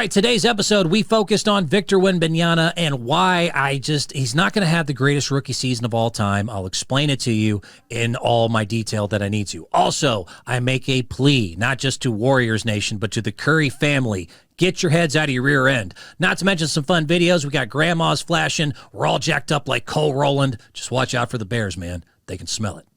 right, today's episode, we focused on Victor Wembamyana and why he's not going to have the greatest rookie season of all time. I'll explain it to you in all my detail that I need to. Also, I make a plea, not just to Warriors Nation, but to the Curry family. Get your heads out of your rear end. Not to mention some fun videos. We got grandmas flashing. We're all jacked up like Cole Rowland. Just watch out for the Bears, man. They can smell it.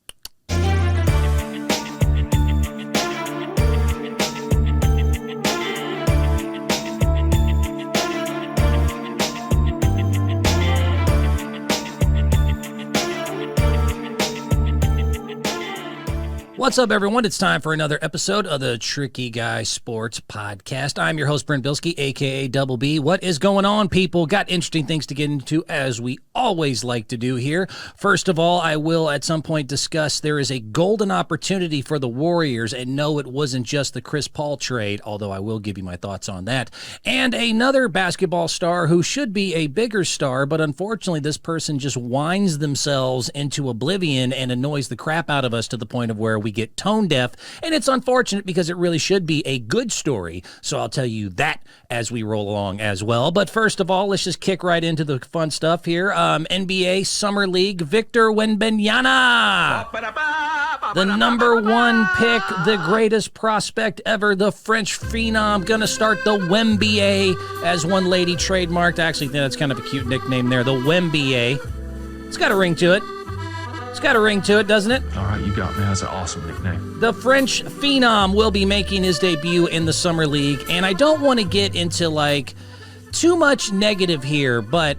What's up, everyone? It's time for another episode of the Tricky Guy Sports Podcast. I'm your host, Brent Bilski, a.k.a. Double B. What is going on, people? Got interesting things to get into, as we always like to do here. First of all, I will at some point discuss there is a golden opportunity for the Warriors, and no, it wasn't just the Chris Paul trade, although I will give you my thoughts on that. And another basketball star who should be a bigger star, but unfortunately this person just winds themselves into oblivion and annoys the crap out of us to the point of where we get tone deaf, and it's unfortunate because it really should be a good story, so I'll tell you that as we roll along as well. But first of all, let's just kick right into the fun stuff here. NBA Summer League, Victor Wembamyana, the number one pick, the greatest prospect ever, the French phenom, gonna start the Wemba, as one lady trademarked. I actually think that's kind of a cute nickname there, the Wemba. It's got a ring to it. It's got a ring to it, doesn't it? All right, you got me. That's an awesome nickname. The French phenom will be making his debut in the Summer League, and I don't want to get into, too much negative here, but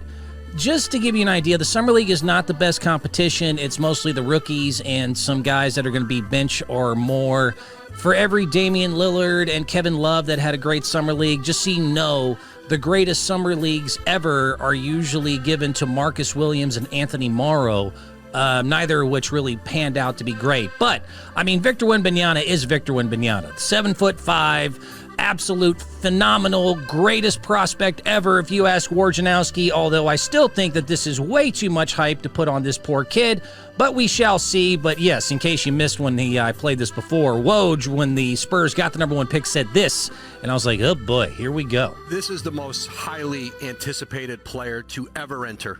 just to give you an idea, the Summer League is not the best competition. It's mostly the rookies and some guys that are going to be bench or more. For every Damian Lillard and Kevin Love that had a great Summer League, just so you know, the greatest Summer Leagues ever are usually given to Marcus Williams and Anthony Morrow, neither of which really panned out to be great. But, Victor Wembamyana is Victor Wembamyana. 7'5", absolute phenomenal, greatest prospect ever, if you ask Wojnarowski, although I still think that this is way too much hype to put on this poor kid, but we shall see. But yes, in case you missed when I played this before, Woj, when the Spurs got the number one pick, said this, and I was like, oh boy, here we go. This is the most highly anticipated player to ever enter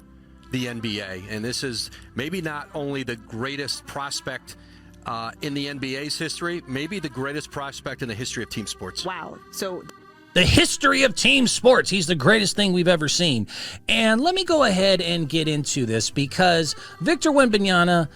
the NBA, and this is maybe not only the greatest prospect in the NBA's history, maybe the greatest prospect in the history of team sports. Wow. So the history of team sports. He's the greatest thing we've ever seen. And let me go ahead and get into this, because Victor Wembamyana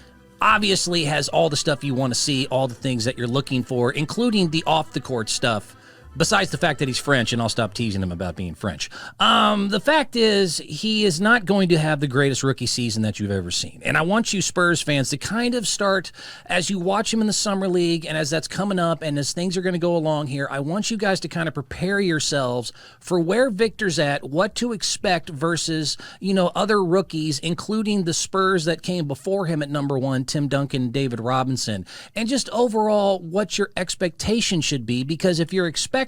obviously has all the stuff you want to see, all the things that you're looking for, including the off-the-court stuff. Besides the fact that he's French, and I'll stop teasing him about being French. The fact is, he is not going to have the greatest rookie season that you've ever seen. And I want you Spurs fans to kind of start, as you watch him in the Summer League, and as that's coming up, and as things are going to go along here, I want you guys to kind of prepare yourselves for where Victor's at, what to expect versus, other rookies, including the Spurs that came before him at number one, Tim Duncan, David Robinson, and just overall what your expectation should be, because if you're expecting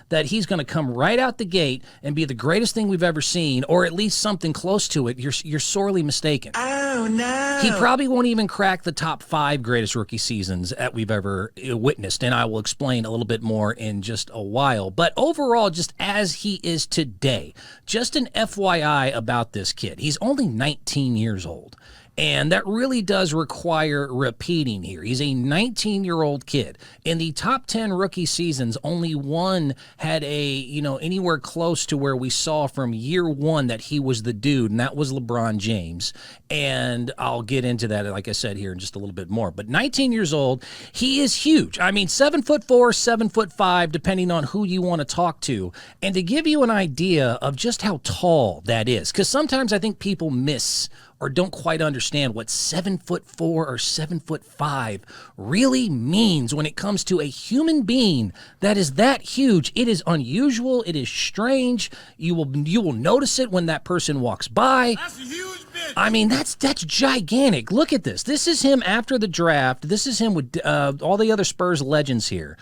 that he's going to come right out the gate and be the greatest thing we've ever seen, or at least something close to it, you're sorely mistaken. Oh, no. He probably won't even crack the top 5 greatest rookie seasons that we've ever witnessed, and I will explain a little bit more in just a while. But overall, just as he is today, just an FYI about this kid. He's only 19 years old. And that really does require repeating here. He's a 19-year-old kid. In the top 10 rookie seasons, only one had anywhere close to where we saw from year one that he was the dude, and that was LeBron James. And I'll get into that, like I said, here in just a little bit more. But 19 years old, he is huge. 7'4", 7'5", depending on who you want to talk to. And to give you an idea of just how tall that is, because sometimes I think people miss or don't quite understand what 7'4" or 7'5" really means when it comes to a human being that is that huge. It is unusual. It is strange. You will notice it when that person walks by. That's a huge bitch. That's gigantic. Look at this. This is him after the draft. This is him with all the other Spurs legends here.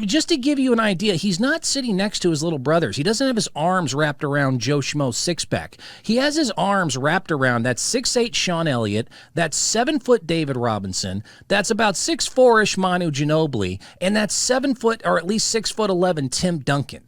Just to give you an idea, he's not sitting next to his little brothers. He doesn't have his arms wrapped around Joe Schmo's six-pack. He has his arms wrapped around that 6'8" Sean Elliott, that 7-foot David Robinson, that's about 6'4"-ish Manu Ginobili, and that's 7 foot, or at least 6'11" Tim Duncan.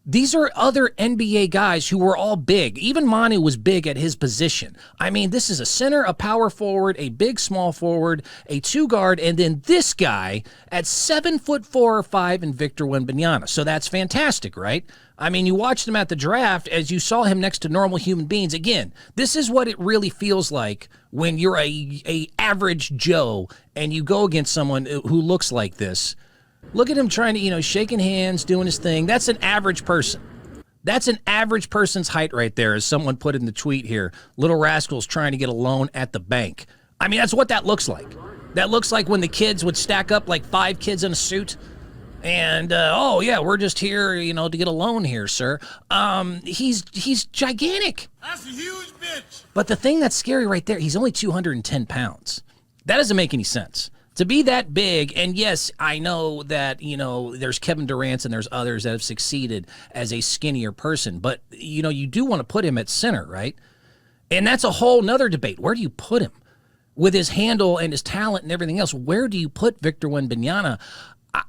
These are other NBA guys who were all big. Even Manu was big at his position. I mean, this is a center, a power forward, a big small forward, a two guard, and then this guy at 7'4" or 5" in Victor Wembamyana. So that's fantastic, right? I mean, you watched him at the draft as you saw him next to normal human beings. Again, this is what it really feels like when you're a average Joe and you go against someone who looks like this. Look at him trying to, shaking hands, doing his thing. That's an average person. That's an average person's height right there, as someone put in the tweet here. Little rascals trying to get a loan at the bank. I mean, that's what that looks like. That looks like when the kids would stack up like 5 kids in a suit. And, we're just here, to get a loan here, sir. He's gigantic. That's a huge bitch. But the thing that's scary right there, he's only 210 pounds. That doesn't make any sense. To be that big, and yes, I know that, there's Kevin Durant and there's others that have succeeded as a skinnier person, but, you do want to put him at center, right? And that's a whole nother debate. Where do you put him? With his handle and his talent and everything else, where do you put Victor Wembamyana?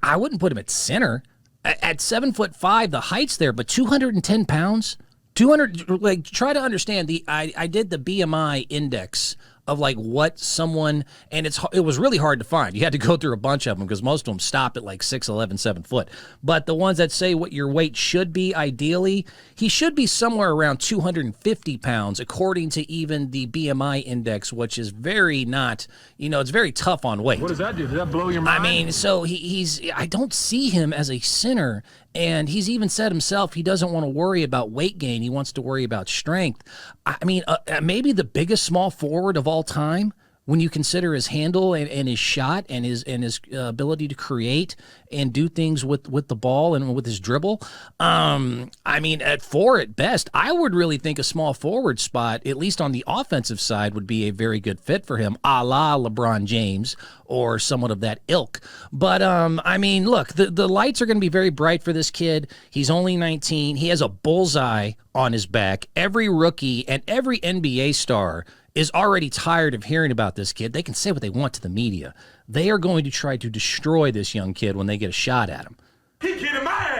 I wouldn't put him at center. At 7'5", the height's there, but 210 pounds? 200, try to understand, I did the BMI index of what someone, and it was really hard to find. You had to go through a bunch of them because most of them stop at 6'11", 7 foot. But the ones that say what your weight should be ideally, he should be somewhere around 250 pounds according to even the BMI index, which is very not, it's very tough on weight. What does that do? Does that blow your mind? I mean, so I don't see him as a center. And he's even said himself he doesn't want to worry about weight gain. He wants to worry about strength. I mean, maybe the biggest small forward of all time when you consider his handle and his shot and his ability to create and do things with the ball and with his dribble. I mean, at 4 at best, I would really think a small forward spot, at least on the offensive side, would be a very good fit for him, a la LeBron James or someone of that ilk. But, I mean, look, the lights are going to be very bright for this kid. He's only 19. He has a bullseye on his back. Every rookie and every NBA star is already tired of hearing about this kid. They can say what they want to the media. They are going to try to destroy this young kid when they get a shot at him.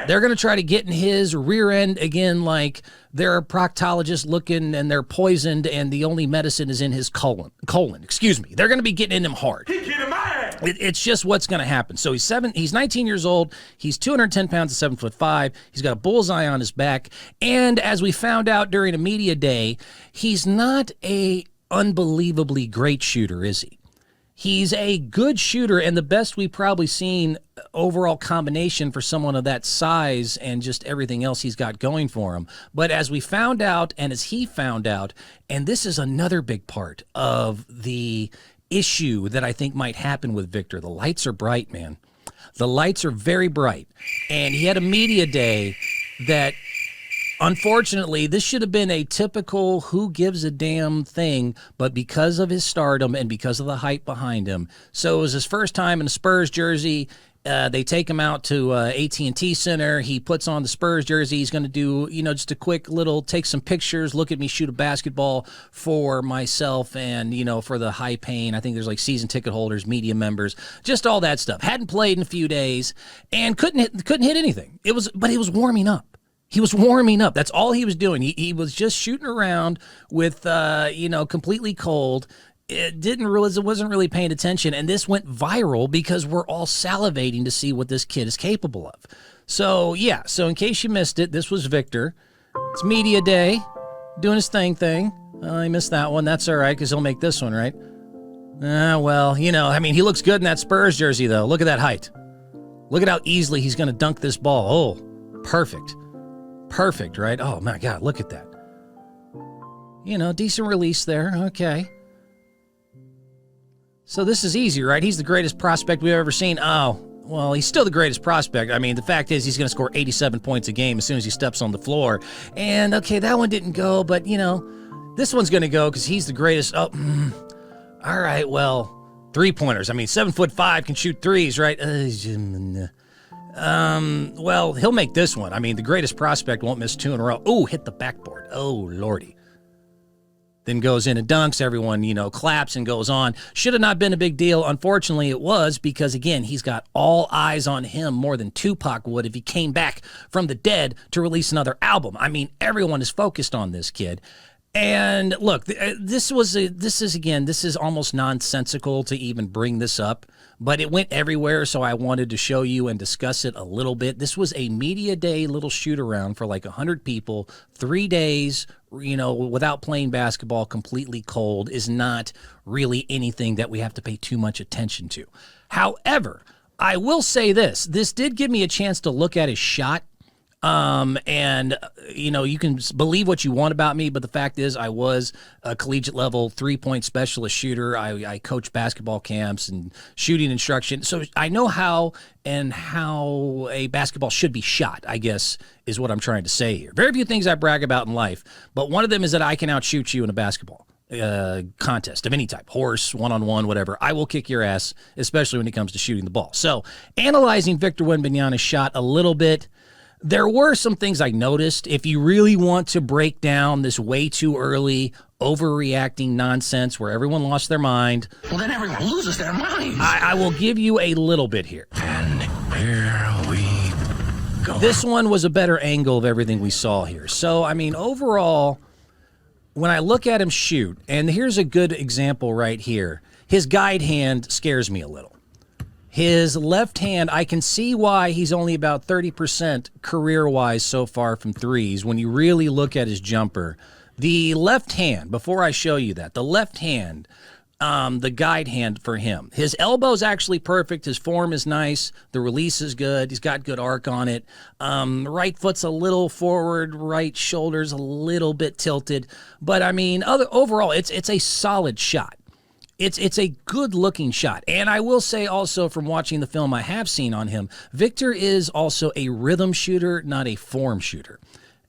They're going to try to get in his rear end again like they're a proctologist looking and they're poisoned and the only medicine is in his colon. They're going to be getting in him hard. It's just what's going to happen. So he's 19 years old. He's 210 pounds at 7'5". He's got a bullseye on his back. And as we found out during a media day, he's not a unbelievably great shooter, is he? He's a good shooter and the best we've probably seen overall combination for someone of that size and just everything else he's got going for him. But as we found out and as he found out, and this is another big part of the issue that I think might happen with Victor, the lights are bright, man. The lights are very bright. And he had a media day that, unfortunately, this should have been a typical who gives a damn thing, but because of his stardom and because of the hype behind him. So it was his first time in a Spurs jersey. They take him out to AT&T Center. He puts on the Spurs jersey. He's going to do, just a quick little, take some pictures, look at me shoot a basketball for myself and, for the high paying. I think there's season ticket holders, media members, just all that stuff. Hadn't played in a few days and couldn't hit anything. But he was warming up. He was warming up. That's all he was doing. He was just shooting around with, completely cold. It wasn't really paying attention, and this went viral because we're all salivating to see what this kid is capable of. So, yeah, in case you missed it, this was Victor. It's media day, doing his thing. I missed that one. That's all right, because he'll make this one, right? He looks good in that Spurs jersey, though. Look at that height. Look at how easily he's going to dunk this ball. Oh, perfect. Perfect, right? Oh, my God, look at that. Decent release there. Okay. So this is easy, right? He's the greatest prospect we've ever seen. Oh, well, he's still the greatest prospect. I mean, the fact is he's going to score 87 points a game as soon as he steps on the floor. And, okay, that one didn't go, but, this one's going to go because he's the greatest. Oh, all right, well, three-pointers. I mean, 7'5" can shoot threes, right? Well, he'll make this one. I mean, the greatest prospect won't miss 2 in a row. Ooh, hit the backboard. Oh, Lordy. then goes in and dunks. Everyone, claps and goes on. Should have not been a big deal. Unfortunately, it was because, again, he's got all eyes on him more than Tupac would if he came back from the dead to release another album. I mean, everyone is focused on this kid. And look, this is almost nonsensical to even bring this up, but it went everywhere, so I wanted to show you and discuss it a little bit. This was a media day little shoot-around for like 100 people, 3 days, without playing basketball, completely cold, is not really anything that we have to pay too much attention to. However, I will say this did give me a chance to look at his shot. You can believe what you want about me, but the fact is I was a collegiate level 3-point specialist shooter. I coach basketball camps and shooting instruction. So I know how a basketball should be shot, I guess, is what I'm trying to say here. Very few things I brag about in life, but one of them is that I can outshoot you in a basketball contest of any type, horse, one-on-one, whatever. I will kick your ass, especially when it comes to shooting the ball. So analyzing Victor Wembamyana's shot a little bit, there were some things I noticed. If you really want to break down this way too early, overreacting nonsense where everyone lost their mind, well, then everyone loses their minds. I will give you a little bit here. And here we go. This one was a better angle of everything we saw here. So, I mean, overall, when I look at him shoot, and here's a good example right here, his guide hand scares me a little. His left hand, I can see why he's only about 30% career-wise so far from threes when you really look at his jumper. The left hand, before I show you that, the left hand, the guide hand for him, his elbow's actually perfect. His form is nice. The release is good. He's got good arc on it. Right foot's a little forward. Right shoulder's a little bit tilted. But, I mean, overall, it's a solid shot. It's a good-looking shot. And I will say also from watching the film I have seen on him, Victor is also a rhythm shooter, not a form shooter.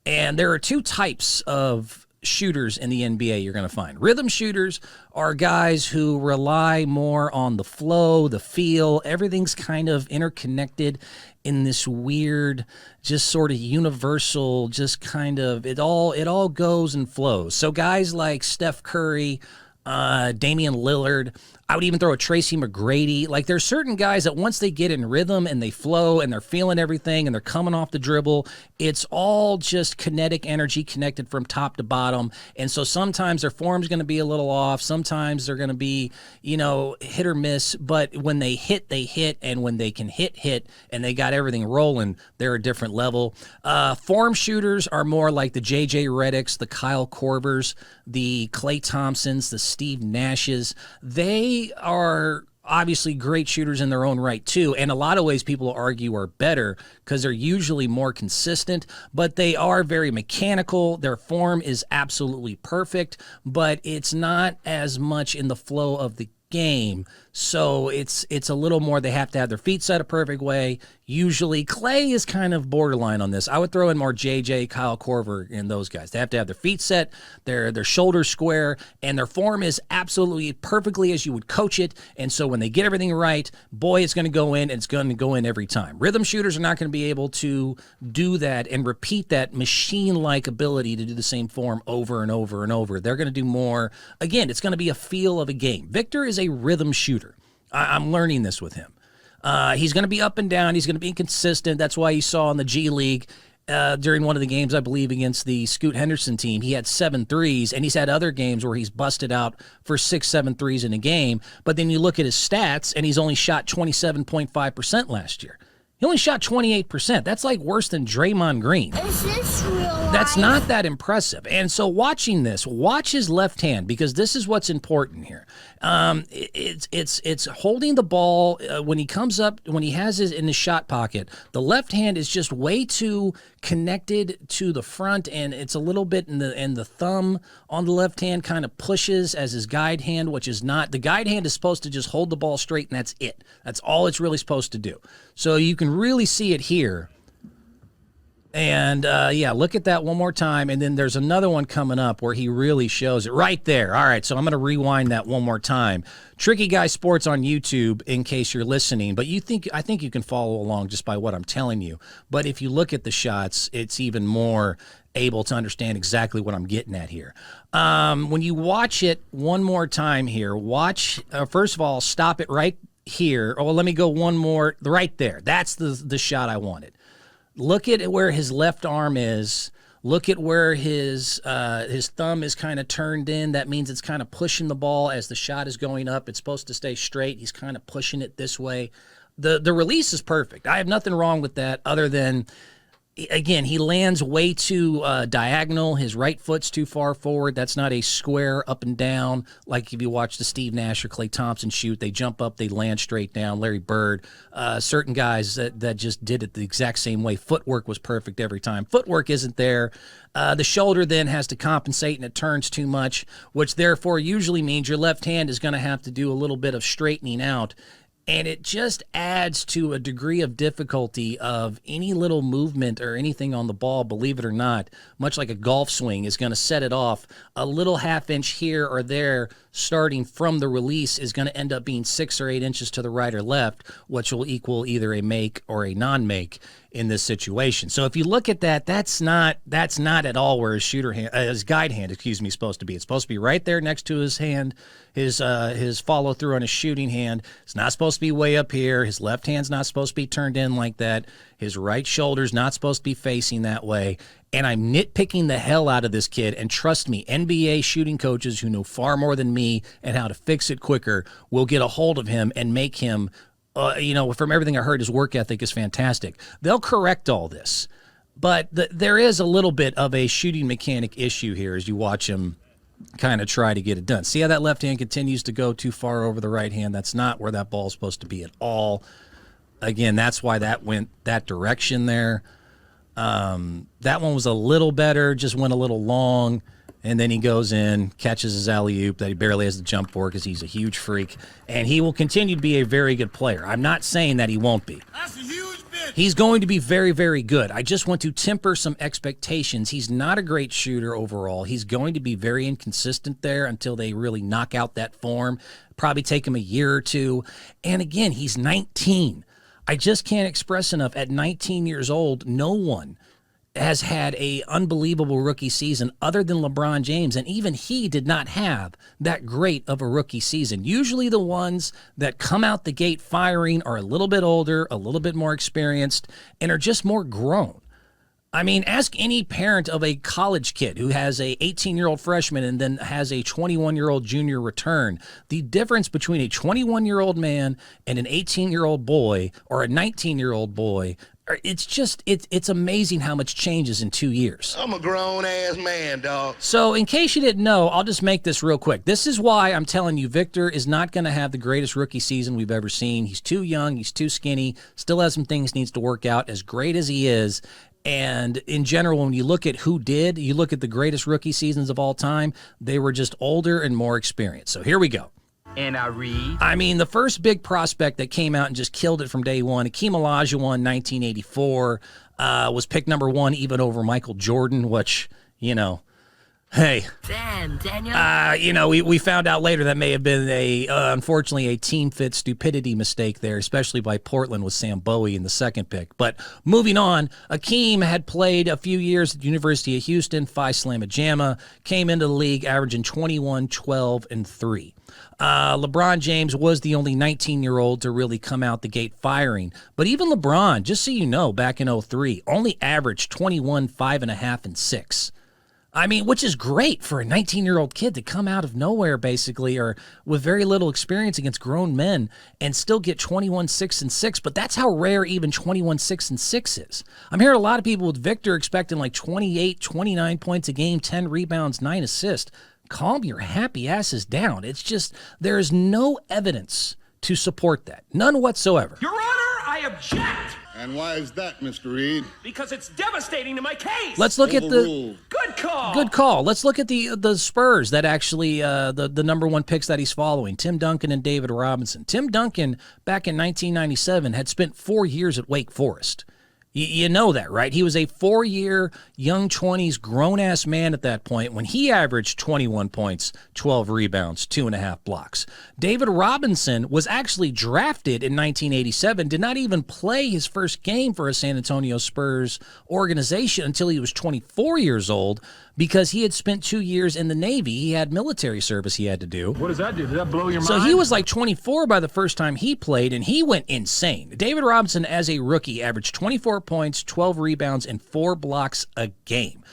And there are two types of shooters in the NBA you're going to find. Rhythm shooters are guys who rely more on the flow, the feel. Everything's kind of interconnected in this weird, just sort of universal, just kind of, it all goes and flows. So guys like Steph Curry, Damian Lillard, I would even throw a Tracy McGrady. Like, there's certain guys that once they get in rhythm and they flow and they're feeling everything and they're coming off the dribble, it's all just kinetic energy connected from top to bottom. And so sometimes their form's going to be a little off. Sometimes they're going to be, hit or miss. But when they hit, they hit. And when they can hit, and they got everything rolling, they're a different level. Form shooters are more like the J.J. Redicks, the Kyle Korvers, the Klay Thompsons, the Steve Nashes. They are obviously great shooters in their own right too, and a lot of ways people argue are better because they're usually more consistent, but they are very mechanical. Their form is absolutely perfect, but it's not as much in the flow of the game. So it's a little more, they have to have their feet set a perfect way. Usually Klay is kind of borderline on this. I would throw in more JJ, Kyle Korver, and those guys. They have to have their feet set, their shoulders square, and their form is absolutely perfectly as you would coach it. And so when they get everything right, boy, it's going to go in, and it's going to go in every time. Rhythm shooters are not going to be able to do that and repeat that machine-like ability to do the same form over and over and over. They're going to do more. Again, it's going to be a feel of a game. Victor is a rhythm shooter. I'm learning this with him. He's going to be up and down. He's going to be inconsistent. That's why you saw in the G League during one of the games, I believe, against the Scoot Henderson team, he had 7 threes, and he's had other games where he's busted out for 6-7 threes in a game. But then you look at his stats, and he's only shot 27.5% last year. He only shot 28%. That's like worse than Draymond Green. Is this real life? That's not that impressive. And so watching this, watch his left hand, because this is what's important here. It's holding the ball when he comes up, when he has it in his shot pocket. The left hand is just way too connected to the front, and it's a little bit in the thumb on the left hand kind of pushes as his guide hand, which is not. The guide hand is supposed to just hold the ball straight, and that's it. That's all it's really supposed to do. So you can really see it here. And, yeah, look at that one more time. And then there's another one coming up where he really shows it right there. All right, so I'm going to rewind that one more time. Tricky Guy Sports on YouTube in case you're listening. But I think you can follow along just by what I'm telling you. But if you look at the shots, it's even more able to understand exactly what I'm getting at here. When you watch it one more time here, first of all, stop it right here. Oh, let me go one more right there. That's the shot I wanted. Look at where his left arm is. Look at where his thumb is kind of turned in. That means it's kind of pushing the ball as the shot is going up. It's supposed to stay straight. He's kind of pushing it this way. The release is perfect. I have nothing wrong with that other than, again, he lands way too diagonal. His right foot's too far forward. That's not a square up and down like if you watch the Steve Nash or Klay Thompson shoot. They jump up, they land straight down. Larry Bird, certain guys that just did it the exact same way. Footwork was perfect every time. Footwork isn't there. The shoulder then has to compensate, and it turns too much, which therefore usually means your left hand is going to have to do a little bit of straightening out. And it just adds to a degree of difficulty of any little movement or anything on the ball, believe it or not, much like a golf swing, is going to set it off. A little half inch here or there starting from the release is going to end up being 6 or 8 inches to the right or left, which will equal either a make or a non-make in this situation. So if you look at that, that's not at all where his guide hand, is supposed to be. It's supposed to be right there next to his hand, his follow through on his shooting hand. It's not supposed to be way up here. His left hand's not supposed to be turned in like that. His right shoulder's not supposed to be facing that way. And I'm nitpicking the hell out of this kid. And trust me, NBA shooting coaches who know far more than me and how to fix it quicker will get a hold of him and make him, from everything I heard, his work ethic is fantastic. They'll correct all this. But there is a little bit of a shooting mechanic issue here as you watch him kind of try to get it done. See how that left hand continues to go too far over the right hand? That's not where that ball's supposed to be at all. Again, that's why that went that direction there. That one was a little better, just went a little long, and then he goes in, catches his alley-oop that he barely has to jump for because he's a huge freak, and he will continue to be a very good player. I'm not saying that he won't be. That's a huge bitch. He's going to be very, very good. I just want to temper some expectations. He's not a great shooter overall. He's going to be very inconsistent there until they really knock out that form. Probably take him a year or two. And again, he's 19. I just can't express enough. At 19 years old, no one has had a unbelievable rookie season other than LeBron James, and even he did not have that great of a rookie season. Usually the ones that come out the gate firing are a little bit older, a little bit more experienced, and are just more grown. I mean, ask any parent of a college kid who has a 18-year-old freshman and then has a 21-year-old junior return. The difference between a 21-year-old man and an 18-year-old boy or a 19-year-old boy, it's amazing how much changes in 2 years. I'm a grown-ass man, dog. So in case you didn't know, I'll just make this real quick. This is why I'm telling you Victor is not going to have the greatest rookie season we've ever seen. He's too young. He's too skinny. Still has some things needs to work out. As great as he is, and in general, when you look at you look at the greatest rookie seasons of all time, they were just older and more experienced. So here we go. And I read. I mean, the first big prospect that came out and just killed it from day one, Hakeem Olajuwon, 1984, was picked number one even over Michael Jordan, which, hey. Damn, Daniel. We found out later that may have been unfortunately a team fit stupidity mistake there, especially by Portland with Sam Bowie in the second pick. But moving on, Hakeem had played a few years at the University of Houston, Phi Slamma Jamma, came into the league averaging 21, 12, and 3. LeBron James was the only 19-year-old to really come out the gate firing. But even LeBron, just so you know, back in 2003, only averaged 21, 5.5, and 6. I mean, which is great for a 19-year-old kid to come out of nowhere, basically, or with very little experience against grown men and still get 21, 6, and 6. But that's how rare even 21, 6, and 6 is. I'm hearing a lot of people with Victor expecting like 28, 29 points a game, 10 rebounds, 9 assists. Calm your happy asses down. It's just there is no evidence to support that. None whatsoever. Your Honor, I object. And why is that, Mr. Reed? Because it's devastating to my case. Let's look at the Overruled. Good call. good call. Let's look at the Spurs that actually the number one picks that he's following, Tim Duncan and David Robinson. Tim Duncan back in 1997 had spent 4 years at Wake Forest. You know that, right? He was a 4-year, young 20s, grown-ass man at that point when he averaged 21 points, 12 rebounds, 2.5 blocks. David Robinson was actually drafted in 1987, did not even play his first game for a San Antonio Spurs organization until he was 24 years old because he had spent 2 years in the Navy. He had military service he had to do. What does that do? Did that blow your mind? So he was like 24 by the first time he played, and he went insane. David Robinson, as a rookie, averaged 24 points, 12 rebounds, and 4 blocks a game.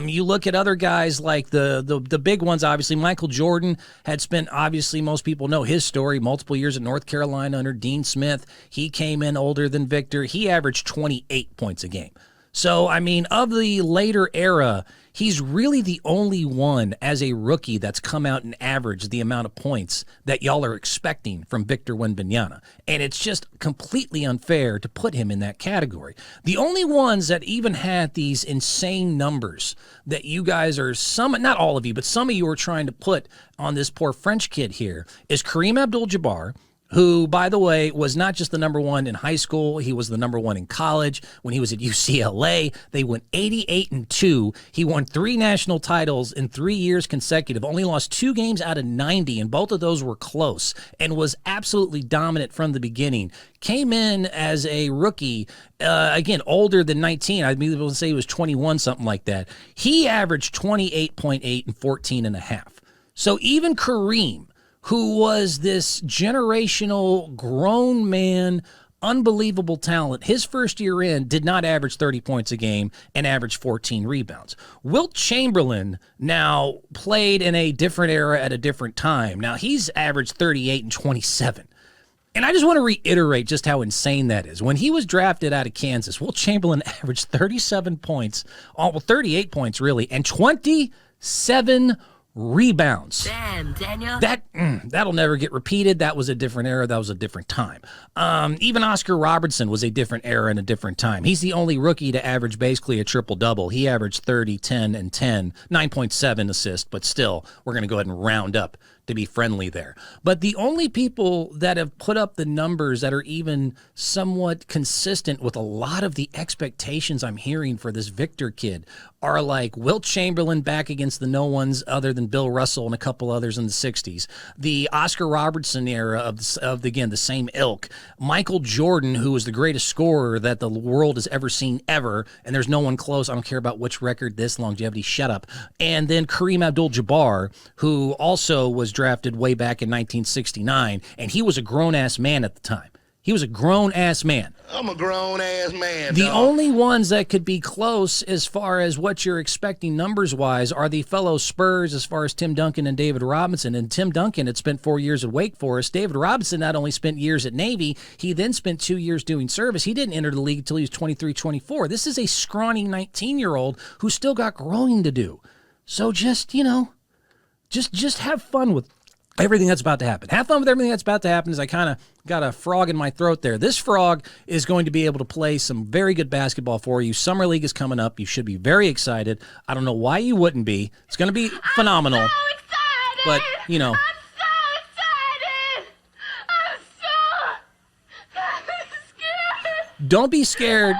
You look at other guys like the big ones, obviously. Michael Jordan had spent, obviously, most people know his story, multiple years at North Carolina under Dean Smith. He came in older than Victor. He averaged 28 points a game. So, I mean, of the later era, he's really the only one as a rookie that's come out and averaged the amount of points that y'all are expecting from Victor Wembamyana. And it's just completely unfair to put him in that category. The only ones that even had these insane numbers that you guys are, not all of you, but some of you are trying to put on this poor French kid here is Kareem Abdul-Jabbar, who, by the way, was not just the number one in high school. He was the number one in college. When he was at UCLA, they went 88-2. He won 3 national titles in 3 years consecutive, only lost 2 games out of 90, and both of those were close, and was absolutely dominant from the beginning. Came in as a rookie, again, older than 19. I'd be able to say he was 21, something like that. He averaged 28.8 and 14.5. So even Kareem, who was this generational grown man, unbelievable talent, his first year in did not average 30 points a game and averaged 14 rebounds. Wilt Chamberlain now played in a different era at a different time. Now he's averaged 38 and 27. And I just want to reiterate just how insane that is. When he was drafted out of Kansas, Wilt Chamberlain averaged 37 points, 38 points really, and 27 rebounds. Damn, Daniel. That'll never get repeated. That was a different era. That was a different time. Even Oscar Robertson was a different era and a different time. He's the only rookie to average basically a triple-double. He averaged 30, 10, and 10, 9.7 assists, but still, we're going to go ahead and round up to be friendly there. But the only people that have put up the numbers that are even somewhat consistent with a lot of the expectations I'm hearing for this Victor kid are like Wilt Chamberlain back against the no ones other than Bill Russell and a couple others in the 60s. The Oscar Robertson era of again, the same ilk. Michael Jordan, who was the greatest scorer that the world has ever seen ever, and there's no one close. I don't care about which record, this longevity, shut up. And then Kareem Abdul-Jabbar, who also was drafted way back in 1969, and he was a grown-ass man at the time. He was a grown-ass man. I'm a grown-ass man, The dog. only ones that could be close as far as what you're expecting numbers-wise are the fellow Spurs as far as Tim Duncan and David Robinson. And Tim Duncan had spent 4 years at Wake Forest. David Robinson not only spent years at Navy, he then spent 2 years doing service. He didn't enter the league until he was 23, 24. This is a scrawny 19-year-old who still got growing to do. So just have fun with everything that's about to happen. Have fun with everything that's about to happen as I kind of got a frog in my throat there. This frog is going to be able to play some very good basketball for you. Summer League is coming up. You should be very excited. I don't know why you wouldn't be. It's going to be phenomenal. I'm so excited! But, you know. I'm so excited! I'm scared! Don't be scared.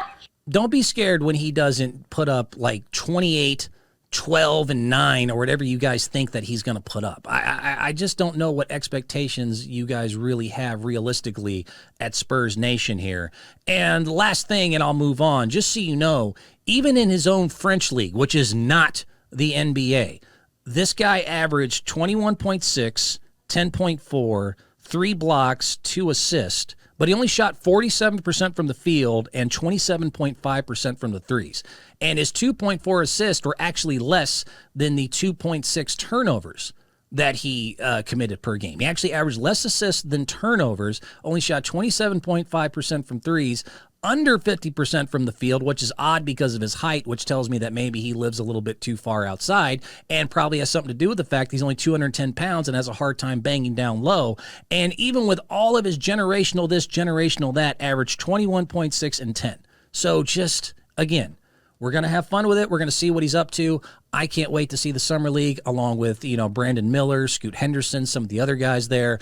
Don't be scared when he doesn't put up like 28, 12, and 9 or whatever you guys think that he's going to put up. I just don't know what expectations you guys really have realistically at Spurs Nation here. And last thing, and I'll move on, just so you know, even in his own French league, which is not the NBA, this guy averaged 21.6, 10.4, 3 blocks, 2 assists, but he only shot 47% from the field and 27.5% from the threes. And his 2.4 assists were actually less than the 2.6 turnovers that he committed per game. He actually averaged less assists than turnovers, only shot 27.5% from threes, under 50% from the field, which is odd because of his height, which tells me that maybe he lives a little bit too far outside and probably has something to do with the fact he's only 210 pounds and has a hard time banging down low. And even with all of his generational this, generational that, averaged 21.6 and 10. So just, again, We're going to have fun with it. We're going to see what he's up to. I can't wait to see the Summer League along with, Brandon Miller, Scoot Henderson, some of the other guys there.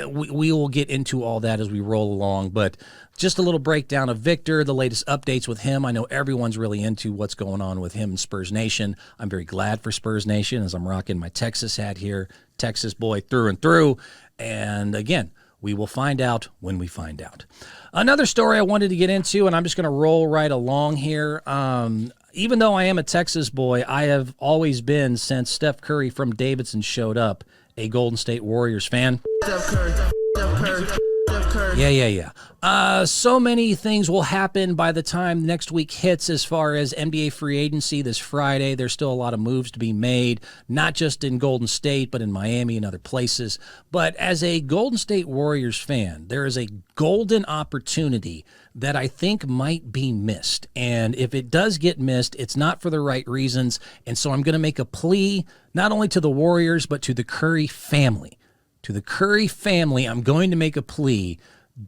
We will get into all that as we roll along, but just a little breakdown of Victor, the latest updates with him. I know everyone's really into what's going on with him in Spurs Nation. I'm very glad for Spurs Nation as I'm rocking my Texas hat here, Texas boy through and through. And again, we will find out when we find out. Another story I wanted to get into, and I'm just going to roll right along here. Even though I am a Texas boy, I have always been, since Steph Curry from Davidson showed up, a Golden State Warriors fan. Yeah. So many things will happen by the time next week hits as far as NBA free agency this Friday. There's still a lot of moves to be made, not just in Golden State, but in Miami and other places. But as a Golden State Warriors fan, there is a golden opportunity that I think might be missed. And if it does get missed, it's not for the right reasons. And so I'm going to make a plea, not only to the Warriors, but to the Curry family. To the Curry family, I'm going to make a plea.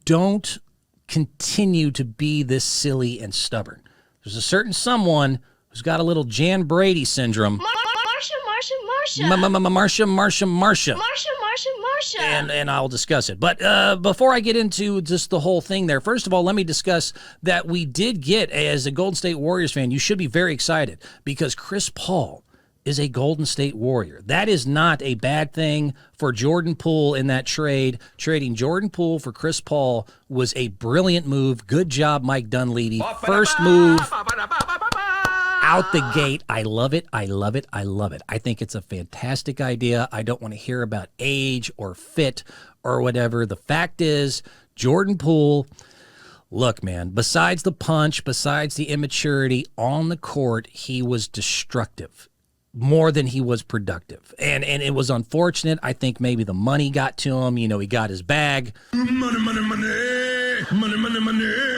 Don't continue to be this silly and stubborn. There's a certain someone who's got a little Jan Brady syndrome. Marsha. And I'll discuss it. But before I get into just the whole thing there, first of all, let me discuss that we did get, as a Golden State Warriors fan, you should be very excited because Chris Paul is a Golden State Warrior. That is not a bad thing for Jordan Poole in that trade. Trading Jordan Poole for Chris Paul was a brilliant move. Good job, Mike Dunleavy. First move out the gate. I love it. I think it's a fantastic idea. I don't want to hear about age or fit or whatever. The fact is, Jordan Poole, look, man, besides the punch, besides the immaturity on the court, he was destructive more than he was productive. And it was unfortunate. I think maybe the money got to him. He got his bag. Money.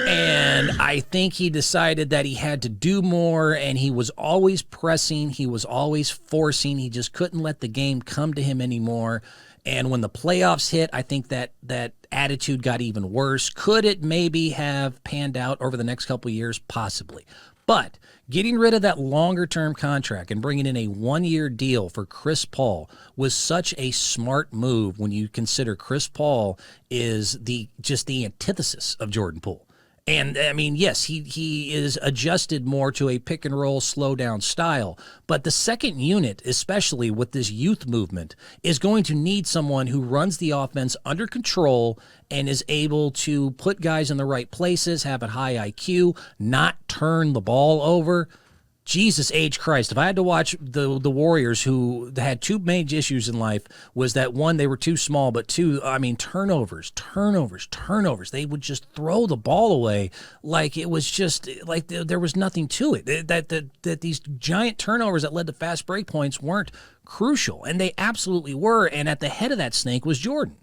And I think he decided that he had to do more, and he was always pressing. He was always forcing. He just couldn't let the game come to him anymore. And when the playoffs hit, I think that attitude got even worse. Could it maybe have panned out over the next couple of years? Possibly. But getting rid of that longer-term contract and bringing in a one-year deal for Chris Paul was such a smart move when you consider Chris Paul is just the antithesis of Jordan Poole. And, I mean, yes, he is adjusted more to a pick-and-roll, slow-down style. But the second unit, especially with this youth movement, is going to need someone who runs the offense under control and is able to put guys in the right places, have a high IQ, not turn the ball over. Jesus H. Christ, if I had to watch the Warriors, who had two major issues in life, was that, one, they were too small, but two, I mean, turnovers. They would just throw the ball away like it was just, like there was nothing to it. That these giant turnovers that led to fast break points weren't crucial, and they absolutely were, and at the head of that snake was Jordan.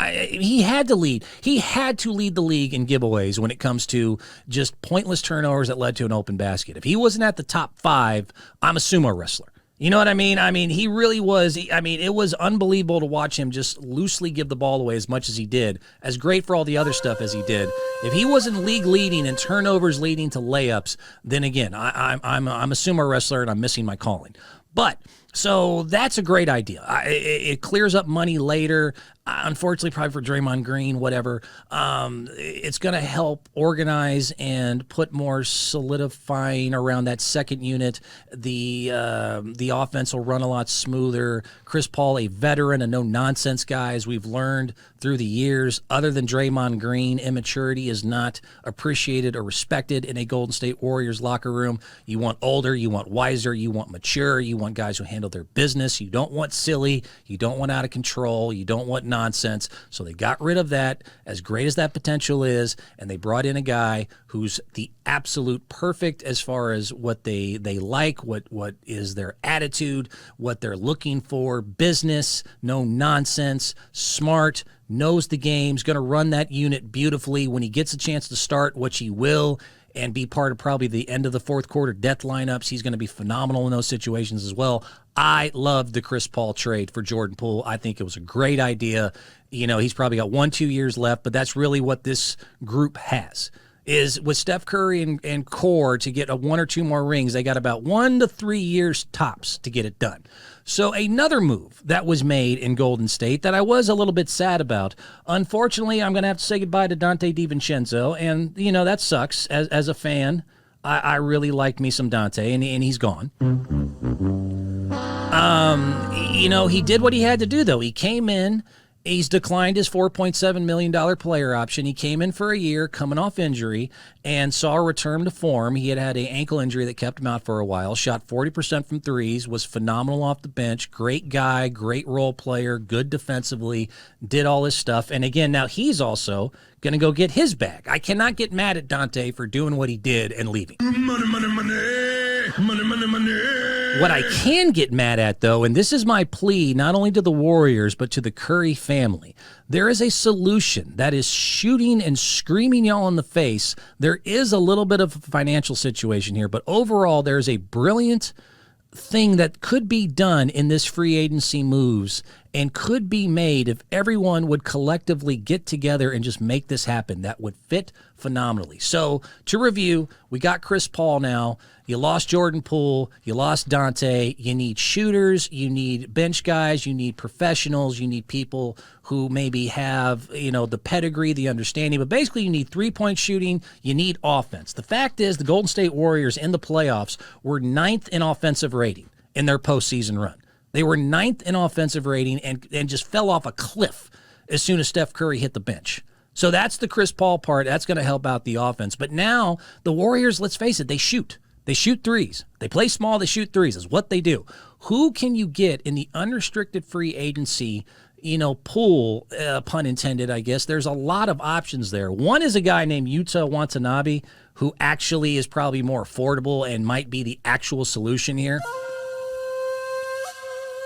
He had to lead. He had to lead the league in giveaways when it comes to just pointless turnovers that led to an open basket. If he wasn't at the top 5, I'm a sumo wrestler. You know what I mean? I mean, he really was. It was unbelievable to watch him just loosely give the ball away as much as he did, as great for all the other stuff as he did. If he wasn't league leading and turnovers leading to layups, then again, I'm a sumo wrestler and I'm missing my calling. But so that's a great idea. It clears up money later. Unfortunately, probably for Draymond Green, whatever. It's going to help organize and put more solidifying around that second unit. The offense will run a lot smoother. Chris Paul, a veteran, a no-nonsense guy, as we've learned through the years. Other than Draymond Green, immaturity is not appreciated or respected in a Golden State Warriors locker room. You want older, you want wiser, you want mature, you want guys who handle their business. You don't want silly, you don't want out of control, you don't want nonsense. So they got rid of that, as great as that potential is, and they brought in a guy who's the absolute perfect as far as what they like, what is their attitude, what they're looking for, business, no nonsense, smart, knows the game's going to run that unit beautifully. When he gets a chance to start, which he will, and be part of probably the end of the fourth quarter death lineups, he's going to be phenomenal in those situations as well. I loved the Chris Paul trade for Jordan Poole. I think it was a great idea. He's probably got 1-2 years left, but that's really what this group has. is with Steph Curry and core to get a 1 or 2 more rings, they got about 1 to 3 years tops to get it done. So another move that was made in Golden State that I was a little bit sad about. Unfortunately, I'm going to have to say goodbye to Dante DiVincenzo, and, that sucks. As a fan, I really like me some Dante, and he's gone. He did what he had to do, though. He came in. He's declined his $4.7 million player option. He came in for a year, coming off injury, and saw a return to form. He had an ankle injury that kept him out for a while, shot 40% from threes, was phenomenal off the bench, great guy, great role player, good defensively, did all his stuff. And again, now he's also going to go get his bag. I cannot get mad at Dante for doing what he did and leaving. Money, money, money, money, money, money. What I can get mad at, though, and this is my plea not only to the Warriors but to the Curry family, there is a solution that is shooting and screaming y'all in the face. There is a little bit of a financial situation here, but overall there's a brilliant thing that could be done in this free agency moves and could be made if everyone would collectively get together and just make this happen. That would fit phenomenally. So to review, we got Chris Paul now. You lost Jordan Poole. You lost Dante. You need shooters. You need bench guys. You need professionals. You need people who maybe have, the pedigree, the understanding. But basically, you need three-point shooting. You need offense. The fact is the Golden State Warriors in the playoffs were 9th in offensive rating in their postseason run. They were 9th in offensive rating and just fell off a cliff as soon as Steph Curry hit the bench. So that's the Chris Paul part. That's going to help out the offense. But now the Warriors, let's face it, they shoot. They shoot threes. They play small, they shoot threes. Is what they do. Who can you get in the unrestricted free agency, pool, pun intended, I guess? There's a lot of options there. One is a guy named Yuta Watanabe, who actually is probably more affordable and might be the actual solution here.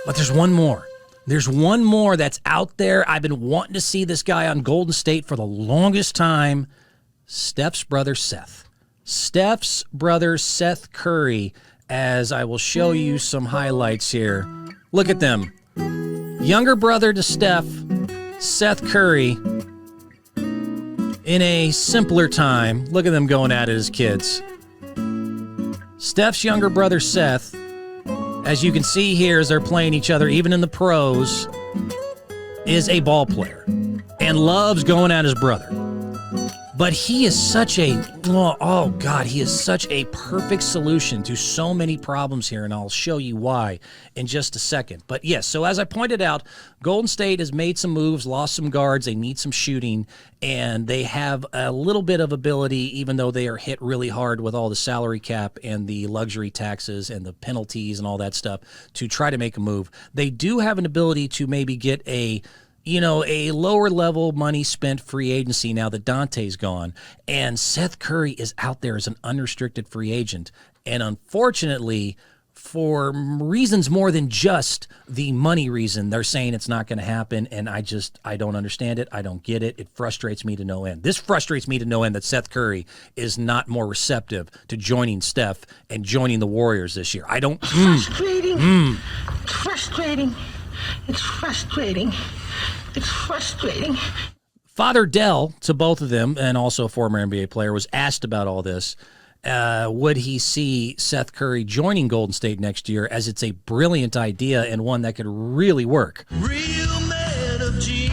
But there's one more. There's one more that's out there. I've been wanting to see this guy on Golden State for the longest time. Steph's brother, Seth. Steph's brother, Seth Curry, as I will show you some highlights here. Look at them. Younger brother to Steph, Seth Curry, in a simpler time. Look at them going at it as kids. Steph's younger brother, Seth, as you can see here as they're playing each other, even in the pros, is a ball player and loves going at his brother. But he is such a, he is such a perfect solution to so many problems here, and I'll show you why in just a second. But yes, so as I pointed out, Golden State has made some moves, lost some guards, they need some shooting, and they have a little bit of ability, even though they are hit really hard with all the salary cap and the luxury taxes and the penalties and all that stuff, to try to make a move. They do have an ability to maybe get a lower level money spent free agency now that Dante's gone. And Seth Curry is out there as an unrestricted free agent. And unfortunately, for reasons more than just the money reason, they're saying it's not going to happen. And I don't understand it. I don't get it. It frustrates me to no end. This frustrates me to no end that Seth Curry is not more receptive to joining Steph and joining the Warriors this year. I don't. Frustrating. Frustrating. It's frustrating. It's frustrating. Father Dell, to both of them, and also a former NBA player, was asked about all this. Would he see Seth Curry joining Golden State next year, as it's a brilliant idea and one that could really work? Real man of genius.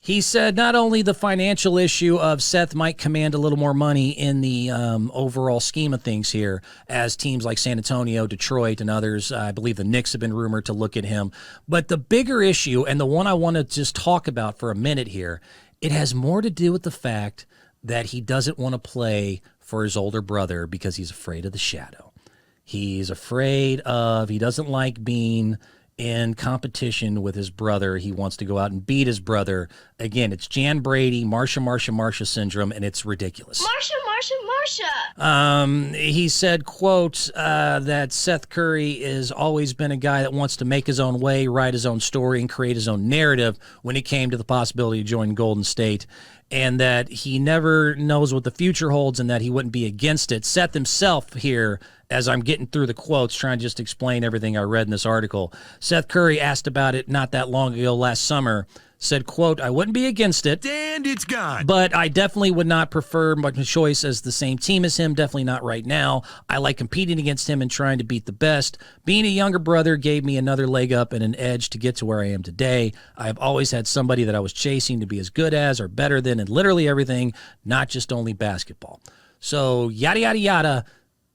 He said not only the financial issue of Seth might command a little more money in the overall scheme of things here, as teams like San Antonio, Detroit, and others, I believe the Knicks have been rumored to look at him. But the bigger issue, and the one I want to just talk about for a minute here, it has more to do with the fact that he doesn't want to play for his older brother because he's afraid of the shadow. He's afraid of, he doesn't like being in competition with his brother. He wants to go out and beat his brother. Again, it's Jan Brady, Marsha syndrome, and it's ridiculous. Marsha, Marsha. He said, quote, that Seth Curry has always been a guy that wants to make his own way, write his own story, and create his own narrative when it came to the possibility of joining Golden State, and that he never knows what the future holds and that he wouldn't be against it. Seth himself here, as I'm getting through the quotes, trying to just explain everything I read in this article. Seth Curry asked about it not that long ago, last summer, said, quote, I wouldn't be against it. And it's gone. But I definitely would not prefer my choice as the same team as him. Definitely not right now. I like competing against him and trying to beat the best. Being a younger brother gave me another leg up and an edge to get to where I am today. I have always had somebody that I was chasing to be as good as or better than in literally everything, not just only basketball. So yada, yada, yada.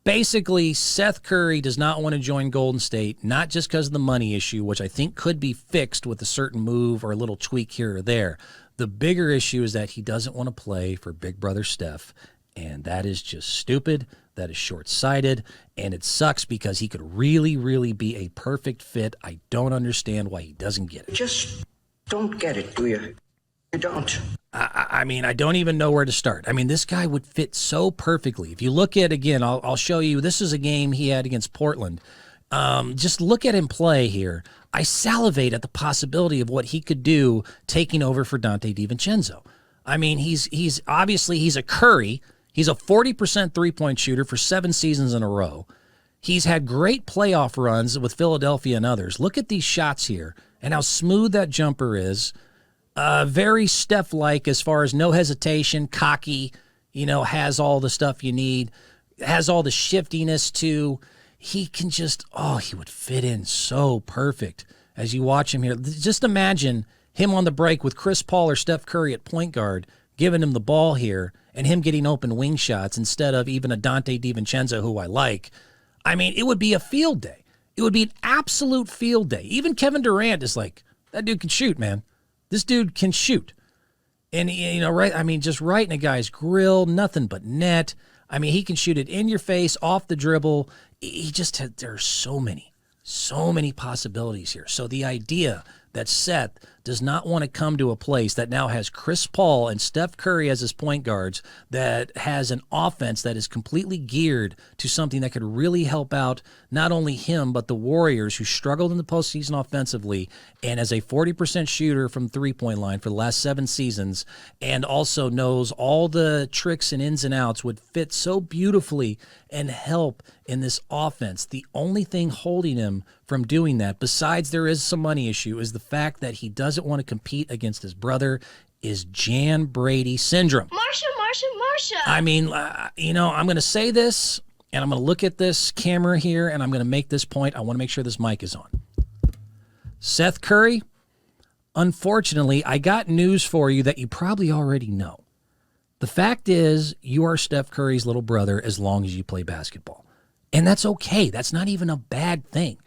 Basically, Seth Curry does not want to join Golden State, not just because of the money issue, which I think could be fixed with a certain move or a little tweak here or there. The bigger issue is that he doesn't want to play for Big Brother Steph, and that is just stupid. That is short-sighted, and it sucks because he could really, really be a perfect fit. I don't understand why he doesn't get it. Just don't get it, do you? You don't. I mean, I don't even know where to start. I mean, this guy would fit so perfectly. If you look at, again, I'll show you, this is a game he had against Portland. Just look at him play here. I salivate at the possibility of what he could do taking over for Dante DiVincenzo. I mean, he's obviously, he's a Curry. He's a 40% three-point shooter for 7 seasons in a row. He's had great playoff runs with Philadelphia and others. Look at these shots here and how smooth that jumper is. Very Steph-like as far as no hesitation, cocky, has all the stuff you need, has all the shiftiness too. He can just, he would fit in so perfect as you watch him here. Just imagine him on the break with Chris Paul or Steph Curry at point guard, giving him the ball here and him getting open wing shots instead of even a Dante DiVincenzo, who I like. I mean, it would be a field day. It would be an absolute field day. Even Kevin Durant is like, that dude can shoot, man. This dude can shoot. And, right, I mean, just right in a guy's grill, nothing but net. I mean, he can shoot it in your face, off the dribble. He just had, there are so many possibilities here. So the idea that Seth does not want to come to a place that now has Chris Paul and Steph Curry as his point guards, that has an offense that is completely geared to something that could really help out not only him, but the Warriors, who struggled in the postseason offensively, and as a 40% shooter from three-point line for the last 7 seasons, and also knows all the tricks and ins and outs, would fit so beautifully and help in this offense. The only thing holding him from doing that, besides there is some money issue, is the fact that he doesn't want to compete against his brother, is Jan Brady syndrome. Marsha. I mean, I'm going to say this, and I'm going to look at this camera here, and I'm going to make this point. I want to make sure this mic is on. Seth Curry, unfortunately, I got news for you that you probably already know. The fact is, you are Steph Curry's little brother as long as you play basketball. And that's okay. That's not even a bad thing.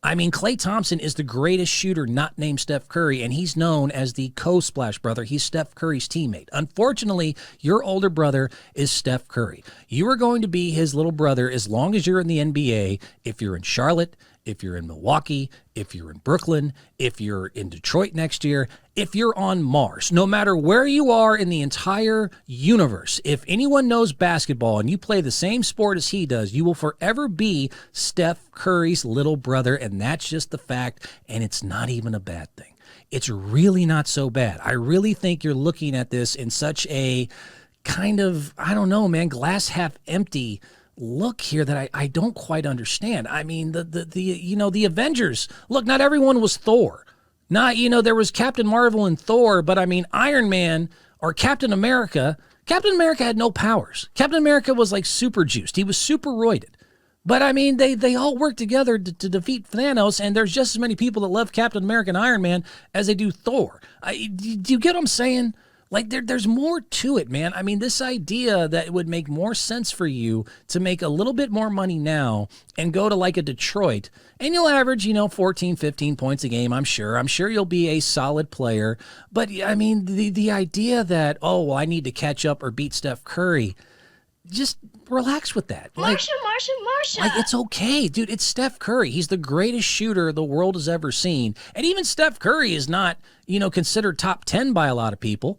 I mean, Klay Thompson is the greatest shooter not named Steph Curry, and he's known as the co-splash brother. He's Steph Curry's teammate. Unfortunately, your older brother is Steph Curry. You are going to be his little brother as long as you're in the NBA, if you're in Charlotte, if you're in Milwaukee, if you're in Brooklyn, if you're in Detroit next year, if you're on Mars. No matter where you are in the entire universe, if anyone knows basketball and you play the same sport as he does, you will forever be Steph Curry's little brother, and that's just the fact, and it's not even a bad thing. It's really not so bad. I really think you're looking at this in such a kind of, I don't know, man, glass half empty look here that I don't quite understand. I mean, the Avengers, look, not everyone was Thor. Not, there was Captain Marvel and Thor, but I mean, Iron Man or Captain America had no powers. Captain America was like super juiced. He was super roided. But I mean, they all work together to defeat Thanos, and there's just as many people that love Captain America and Iron Man as they do Thor. Do you get what I'm saying? Like, there's more to it, man. I mean, this idea that it would make more sense for you to make a little bit more money now and go to like a Detroit, and you'll average, 14, 15 points a game, I'm sure. I'm sure you'll be a solid player. But, I mean, the idea that, I need to catch up or beat Steph Curry, just relax with that. Marsha. Like, it's okay, dude. It's Steph Curry. He's the greatest shooter the world has ever seen. And even Steph Curry is not, considered top 10 by a lot of people.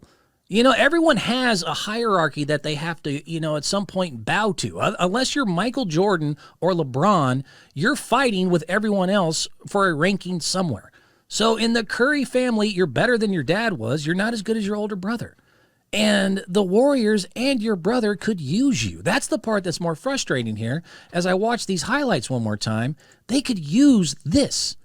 Everyone has a hierarchy that they have to, at some point bow to. Unless you're Michael Jordan or LeBron, you're fighting with everyone else for a ranking somewhere. So in the Curry family, you're better than your dad was. You're not as good as your older brother. And the Warriors and your brother could use you. That's the part that's more frustrating here. As I watch these highlights one more time, they could use this.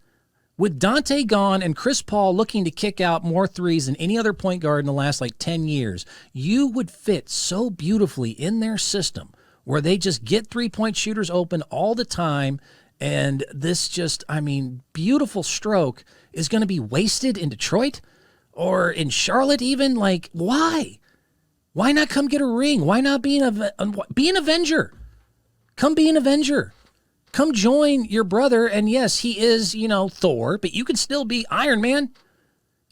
With Dante gone and Chris Paul looking to kick out more threes than any other point guard in the last 10 years, you would fit so beautifully in their system where they just get three-point shooters open all the time. And this beautiful stroke is going to be wasted in Detroit or in Charlotte even. Why? Why not come get a ring? Why not be an Avenger? Come be an Avenger. Come join your brother, and yes, he is, Thor, but you could still be Iron Man.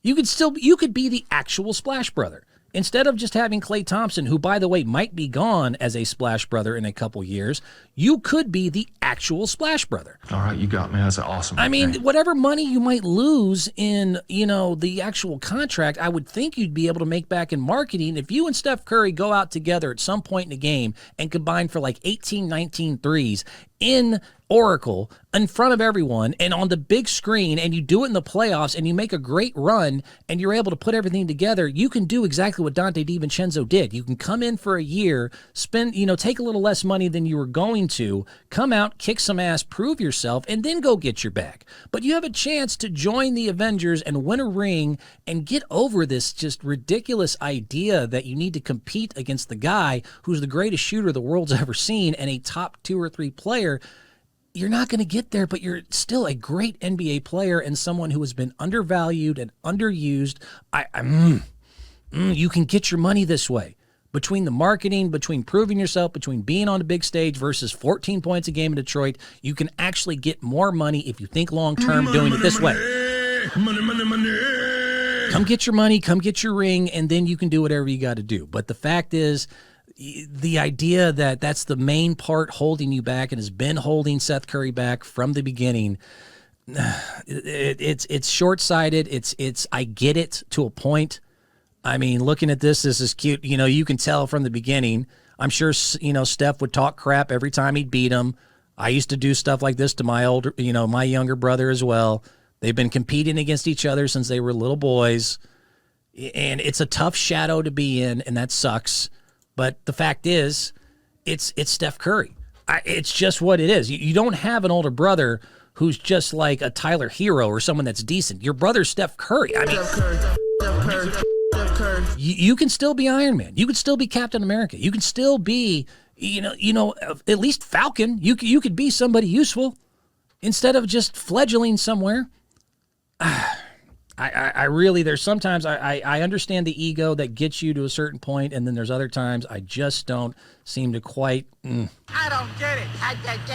You could be the actual Splash Brother. Instead of just having Klay Thompson, who, by the way, might be gone as a Splash Brother in a couple years, you could be the actual Splash Brother. All right, you got me. That's an awesome nickname. Whatever money you might lose in, the actual contract, I would think you'd be able to make back in marketing if you and Steph Curry go out together at some point in the game and combine for 18, 19 threes in Oracle in front of everyone and on the big screen, and you do it in the playoffs and you make a great run and you're able to put everything together. You can do exactly what Dante DiVincenzo did. You can come in for a year, spend, take a little less money than you were going to, come out, kick some ass, prove yourself, and then go get your bag. But you have a chance to join the Avengers and win a ring and get over this just ridiculous idea that you need to compete against the guy who's the greatest shooter the world's ever seen and a top 2 or 3 player. You're not going to get there, but you're still a great NBA player and someone who has been undervalued and underused. You can get your money this way. Between the marketing, between proving yourself, between being on the big stage versus 14 points a game in Detroit, you can actually get more money if you think long-term doing it this way. Come get your money, come get your ring, and then you can do whatever you got to do. But the fact is, the idea that that's the main part holding you back and has been holding Seth Curry back from the beginning, it's short-sighted. It's I get it to a point. Looking at this is cute. You can tell from the beginning. I'm sure, Steph would talk crap every time he'd beat him. I used to do stuff like this to my younger brother as well. They've been competing against each other since they were little boys. And it's a tough shadow to be in, and that sucks. But the fact is, it's Steph Curry. It's just what it is. You don't have an older brother who's just like a Tyler Hero or someone that's decent. Your brother's Steph Curry. You can still be Iron Man. You could still be Captain America. You can still be, at least Falcon. You could be somebody useful instead of just fledgling somewhere. I really, there's sometimes I understand the ego that gets you to a certain point, and then there's other times I just don't seem to quite. I don't get it. I don't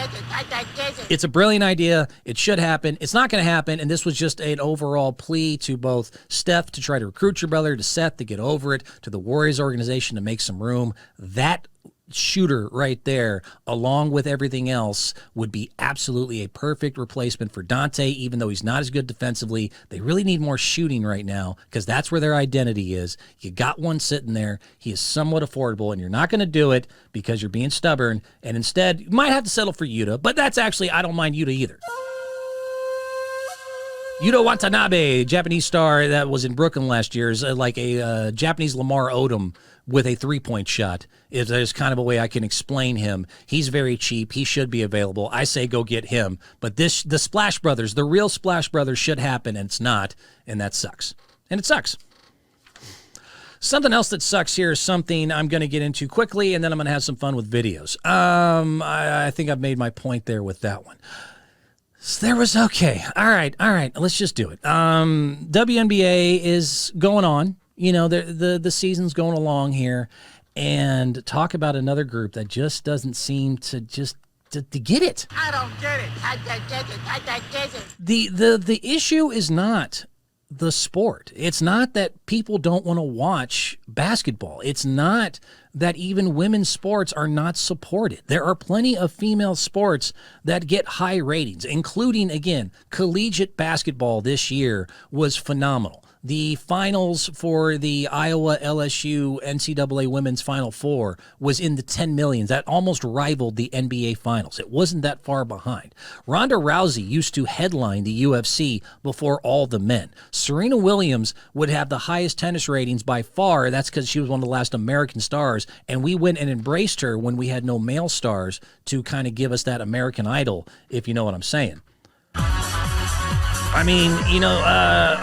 get it. It's a brilliant idea. It should happen. It's not going to happen, and this was just an overall plea to both Steph to try to recruit your brother, to Seth to get over it, to the Warriors organization to make some room. That shooter right there, along with everything else, would be absolutely a perfect replacement for Dante, even though he's not as good defensively. They really need more shooting right now because that's where their identity is. You got one sitting there. He is somewhat affordable, and you're not going to do it because you're being stubborn, and instead you might have to settle for Yuta, but that's actually, I don't mind Yuta either. Yuta Watanabe, Japanese star that was in Brooklyn last year, is like a Japanese Lamar Odom with a three-point shot. There's kind of a way I can explain him. He's very cheap. He should be available. I say go get him. But the Splash Brothers, the real Splash Brothers should happen, and it's not, and that sucks. And it sucks. Something else that sucks here is something I'm going to get into quickly, and then I'm going to have some fun with videos. I think I've made my point there with that one. So there was, okay. All right. Let's just do it. WNBA is going on. The season's going along here, and talk about another group that just doesn't seem to to get it. I don't get it. I don't get it. The issue is not the sport. It's not that people don't want to watch basketball. It's not that even women's sports are not supported. There are plenty of female sports that get high ratings, including, again, collegiate basketball this year was phenomenal. The finals for the Iowa LSU NCAA Women's Final Four was in the 10 millions. That almost rivaled the NBA Finals. It wasn't that far behind. Ronda Rousey used to headline the UFC before all the men. Serena Williams would have the highest tennis ratings by far. That's because she was one of the last American stars, and we went and embraced her when we had no male stars to kind of give us that American Idol, if you know what I'm saying. I mean,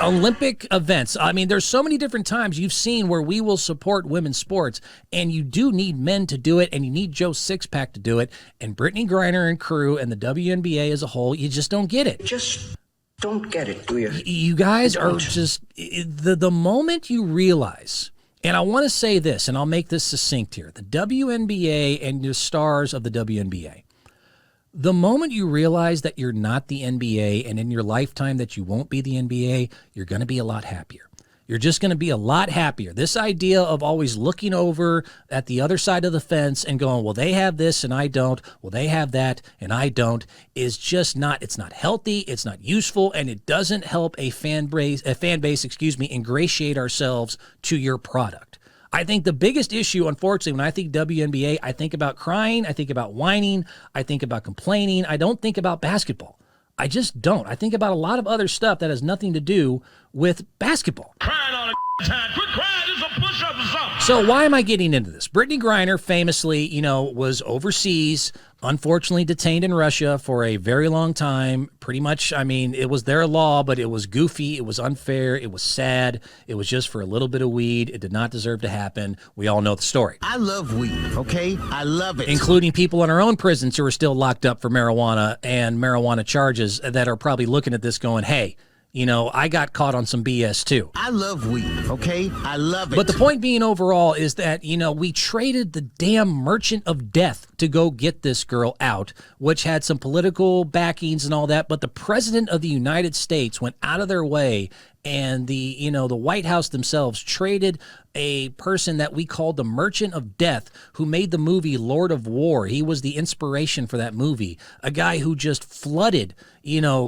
Olympic events. I mean, there's so many different times you've seen where we will support women's sports, and you do need men to do it, and you need Joe Sixpack to do it, and Brittany Griner and crew and the WNBA as a whole, you just don't get it. Just don't get it, do you? You guys are just, the moment you realize, and I want to say this, and I'll make this succinct here, the WNBA and the stars of the WNBA, the moment you realize that you're not the NBA and in your lifetime that you won't be the NBA, you're going to be a lot happier. You're just going to be a lot happier. This idea of always looking over at the other side of the fence and going, well, they have this and I don't. Well, they have that and I don't, is just not, it's not healthy, it's not useful, and it doesn't help a fan base, ingratiate ourselves to your product. I think the biggest issue, unfortunately, when I think WNBA, I think about crying, I think about whining, I think about complaining. I don't think about basketball. I just don't. I think about a lot of other stuff that has nothing to do with basketball. Crying all the time. Quit crying. Just a push-up or something. So why am I getting into this? Brittany Griner famously, was overseas, unfortunately detained in Russia for a very long time. Pretty much, I mean, it was their law, but it was goofy, it was unfair, it was sad, it was just for a little bit of weed. It did not deserve to happen. We all know the story. I love weed, okay? I love it. Including people in our own prisons who are still locked up for marijuana and marijuana charges that are probably looking at this going, hey, I got caught on some BS too. I love weed, okay? I love it. But the point being overall is that, we traded the damn merchant of death to go get this girl out, which had some political backings and all that. But the president of the United States went out of their way, and the White House themselves traded a person that we called the Merchant of Death, who made the movie Lord of War. He was the inspiration for that movie, a guy who just flooded,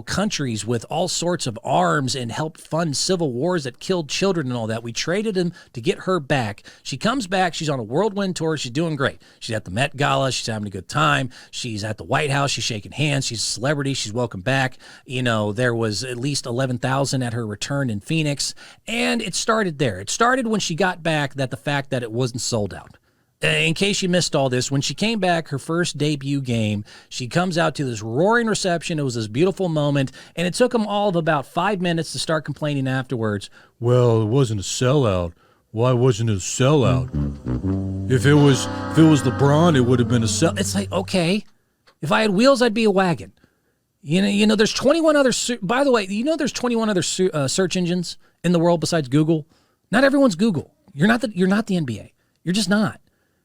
countries with all sorts of arms and helped fund civil wars that killed children and all that. We traded him to get her back. She comes back. She's on a whirlwind tour. She's doing great. She's at the Met Gala. She's having a good time. She's at the White House. She's shaking hands. She's a celebrity. She's welcome back. There was at least 11,000 at her return in Phoenix, and it started there. It started when she got back, that the fact that it wasn't sold out. In case you missed all this, when she came back, her first debut game, she comes out to this roaring reception. It was this beautiful moment, and it took them all of about 5 minutes to start complaining afterwards. Well, it wasn't a sellout. Why wasn't it a sellout? If it was LeBron, it would have been a sell. It's like, okay, if I had wheels, I'd be a wagon. There's 21 other. By the way, there's 21 other search engines in the world besides Google. Not everyone's Google. You're not the NBA. You're just not.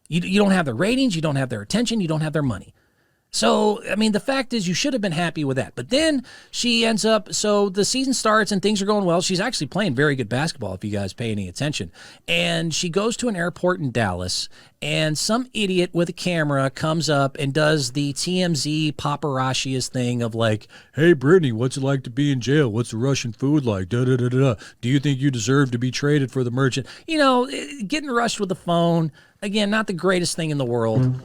You don't have their ratings. You don't have their attention. You don't have their money. So, I mean, the fact is you should have been happy with that. But then she ends up, so the season starts and things are going well. She's actually playing very good basketball, if you guys pay any attention. And she goes to an airport in Dallas, and some idiot with a camera comes up and does the TMZ paparazzi thing of like, hey, Brittany, what's it like to be in jail? What's the Russian food like? Da-da-da-da-da. Do you think you deserve to be traded for the merchant? Getting rushed with the phone. Again, not the greatest thing in the world.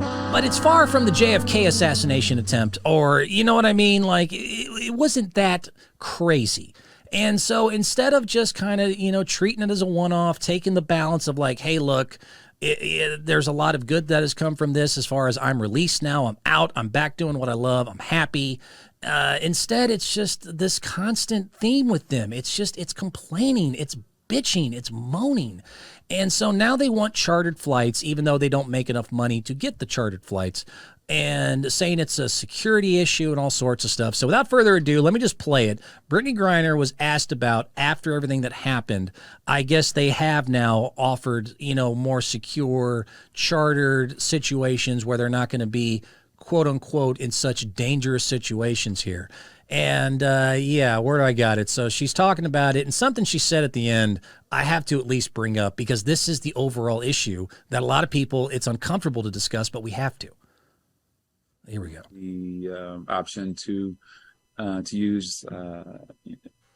But it's far from the JFK assassination attempt, or, you know what I mean? Like, it wasn't that crazy. And so instead of just kind of, treating it as a one-off, taking the balance of like, hey, look, there's a lot of good that has come from this as far as I'm released now, I'm out, I'm back doing what I love, I'm happy. Instead, it's just this constant theme with them. It's complaining, it's bitching, it's moaning. And so now they want chartered flights, even though they don't make enough money to get the chartered flights, and saying it's a security issue and all sorts of stuff. So without further ado, let me just play it. Brittany Griner was asked about after everything that happened. I guess they have now offered, more secure chartered situations where they're not going to be, quote unquote, in such dangerous situations here. And where do I got it? So she's talking about it, and something she said at the end, I have to at least bring up, because this is the overall issue that a lot of people, it's uncomfortable to discuss, but we have to. Here we go. The option to use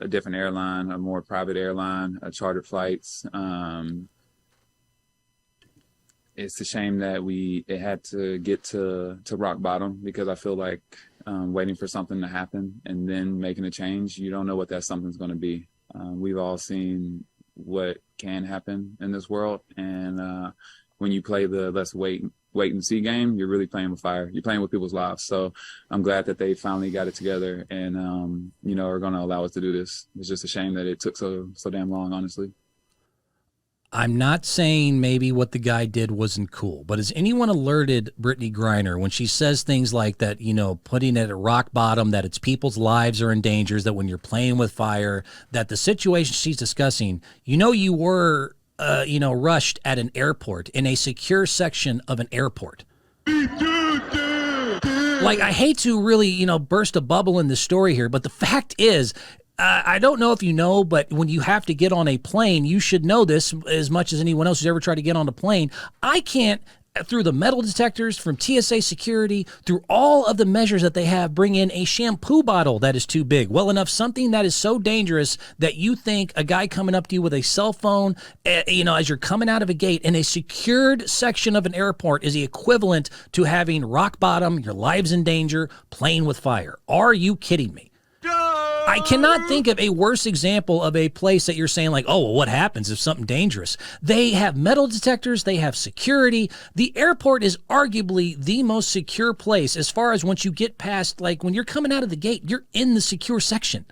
a different airline, a more private airline, chartered flights. It's a shame that it had to get to rock bottom, because I feel like waiting for something to happen and then making a change, you don't know what that something's going to be. We've all seen what can happen in this world, and when you play the let's wait and see game, you're really playing with fire. You're playing with people's lives. So I'm glad that they finally got it together and are going to allow us to do this. It's just a shame that it took so damn long, honestly. I'm not saying maybe what the guy did wasn't cool, but has anyone alerted Brittany Griner when she says things like that, putting it at rock bottom, that it's people's lives are in danger, that when you're playing with fire, that the situation she's discussing, you were, rushed at an airport in a secure section of an airport. Like, I hate to really, burst a bubble in the story here, but the fact is, I don't know if you know, but when you have to get on a plane, you should know this as much as anyone else who's ever tried to get on a plane. I can't, through the metal detectors, from TSA security, through all of the measures that they have, bring in a shampoo bottle that is too big. Well enough, something that is so dangerous that you think a guy coming up to you with a cell phone, as you're coming out of a gate in a secured section of an airport is the equivalent to having rock bottom, your lives in danger, playing with fire. Are you kidding me? I cannot think of a worse example of a place that you're saying like, oh, well, what happens if something dangerous? They have metal detectors. They have security. The airport is arguably the most secure place as far as once you get past, like when you're coming out of the gate, you're in the secure section.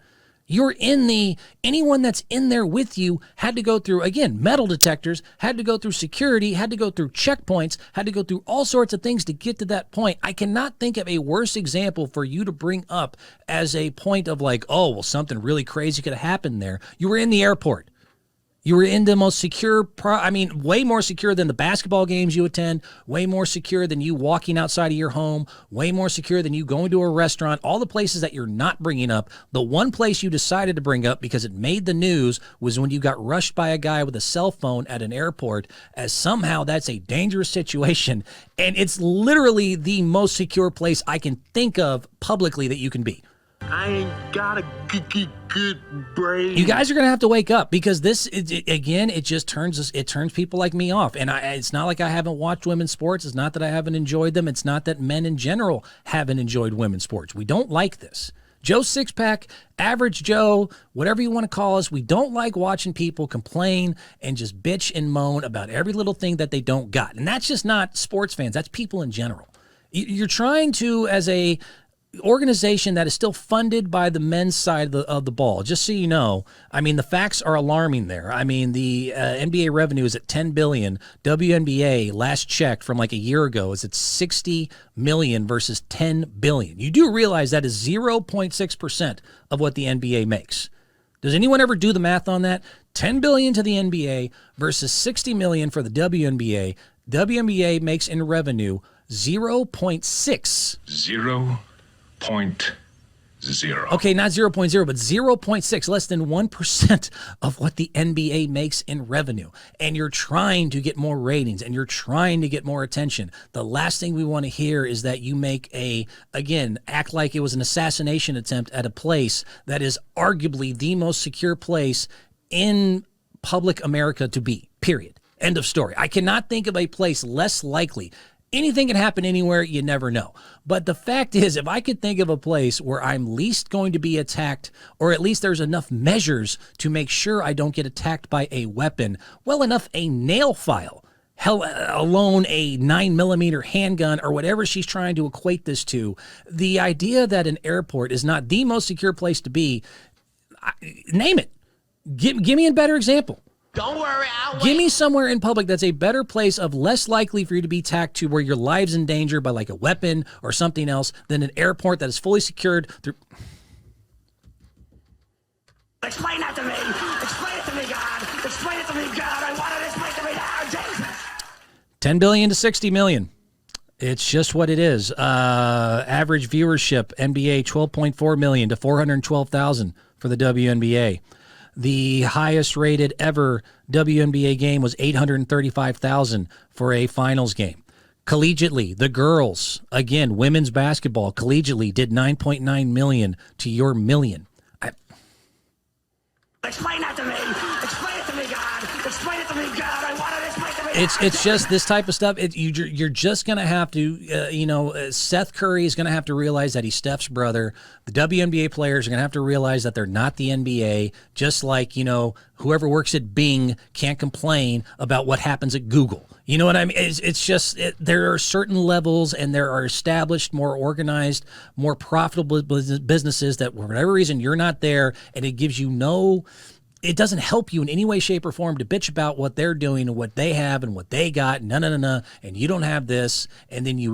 You're in anyone that's in there with you had to go through, again, metal detectors, had to go through security, had to go through checkpoints, had to go through all sorts of things to get to that point. I cannot think of a worse example for you to bring up as a point of like, oh, well, something really crazy could have happened there. You were in the airport. You were in the most secure, way more secure than the basketball games you attend, way more secure than you walking outside of your home, way more secure than you going to a restaurant, all the places that you're not bringing up. The one place you decided to bring up because it made the news was when you got rushed by a guy with a cell phone at an airport, as somehow that's a dangerous situation. And it's literally the most secure place I can think of publicly that you can be. I ain't got a good brain. You guys are going to have to wake up, because this, again, it just turns people like me off. And it's not like I haven't watched women's sports. It's not that I haven't enjoyed them. It's not that men in general haven't enjoyed women's sports. We don't like this. Joe Sixpack, Average Joe, whatever you want to call us, we don't like watching people complain and just bitch and moan about every little thing that they don't got. And that's just not sports fans. That's people in general. You're trying to, as a organization that is still funded by the men's side of the ball. Just so you know, the facts are alarming there. The NBA revenue is at $10 billion. WNBA, last checked from like a year ago, is at $60 million versus $10 billion. You do realize that is 0.6% of what the NBA makes. Does anyone ever do the math on that? $10 billion to the NBA versus $60 million for the WNBA. WNBA makes in revenue 0.6. 0.0. Okay, not 0.0, but 0.6, less than 1% of what the NBA makes in revenue. And you're trying to get more ratings, and you're trying to get more attention. The last thing we want to hear is that you act like it was an assassination attempt at a place that is arguably the most secure place in public America to be, period. End of story. I cannot think of a place less likely. Anything can happen anywhere, you never know. But the fact is, if I could think of a place where I'm least going to be attacked, or at least there's enough measures to make sure I don't get attacked by a weapon, well enough a nail file, hell alone a 9mm handgun, or whatever she's trying to equate this to, the idea that an airport is not the most secure place to be, name it. Give me a better example. Don't worry, Give me somewhere in public that's a better place of less likely for you to be attacked to, where your life's in danger by like a weapon or something else, than an airport that is fully secured through. Explain that to me. Explain it to me, God. Explain it to me, God. I want it explained to me now, Jesus. $10 billion to $60 million. It's just what it is. Average viewership, NBA 12.4 million to 412,000 for the WNBA. The highest rated ever WNBA game was 835,000 for a finals game. Collegiately, the girls, again, women's basketball, collegiately did 9.9 million to your million. Explain that to me. Explain it to me, God. Explain it to me, God. I want it explained to me. It's just this type of stuff. You're just going to have to, Seth Curry is going to have to realize that he's Steph's brother. The WNBA players are going to have to realize that they're not the NBA, just like, whoever works at Bing can't complain about what happens at Google. You know what I mean? It's just there are certain levels, and there are established, more organized, more profitable businesses that, for whatever reason, you're not there, and it gives you it doesn't help you in any way, shape, or form to bitch about what they're doing and what they have and what they got. No, and you don't have this, and then you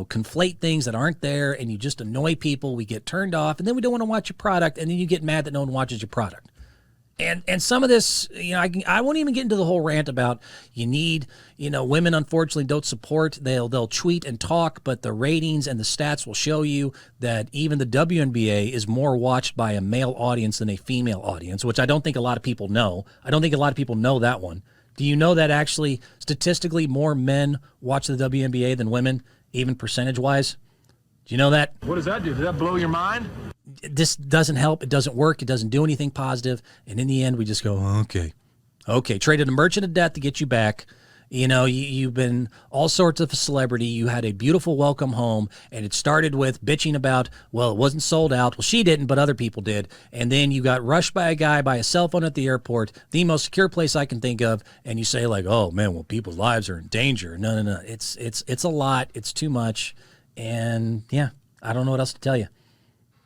conflate things that aren't there, and you just annoy people. We get turned off, and then we don't want to watch your product, and then you get mad that no one watches your product. And some of this, I won't even get into the whole rant about you need, women unfortunately don't support. They'll tweet and talk, but the ratings and the stats will show you that even the WNBA is more watched by a male audience than a female audience, which I don't think a lot of people know. I don't think a lot of people know that one. Do you know that actually statistically more men watch the WNBA than women, even percentage-wise? Do you know that? What does that do? Does that blow your mind? This doesn't help. It doesn't work. It doesn't do anything positive. And in the end, we just go, okay. Traded a merchant of death to get you back. You've been all sorts of a celebrity. You had a beautiful welcome home, and it started with bitching about, well, it wasn't sold out. Well, she didn't, but other people did. And then you got rushed by a guy by a cell phone at the airport, the most secure place I can think of, and you say like, oh man, well, people's lives are in danger. No. It's a lot. It's too much. And yeah, I don't know what else to tell you.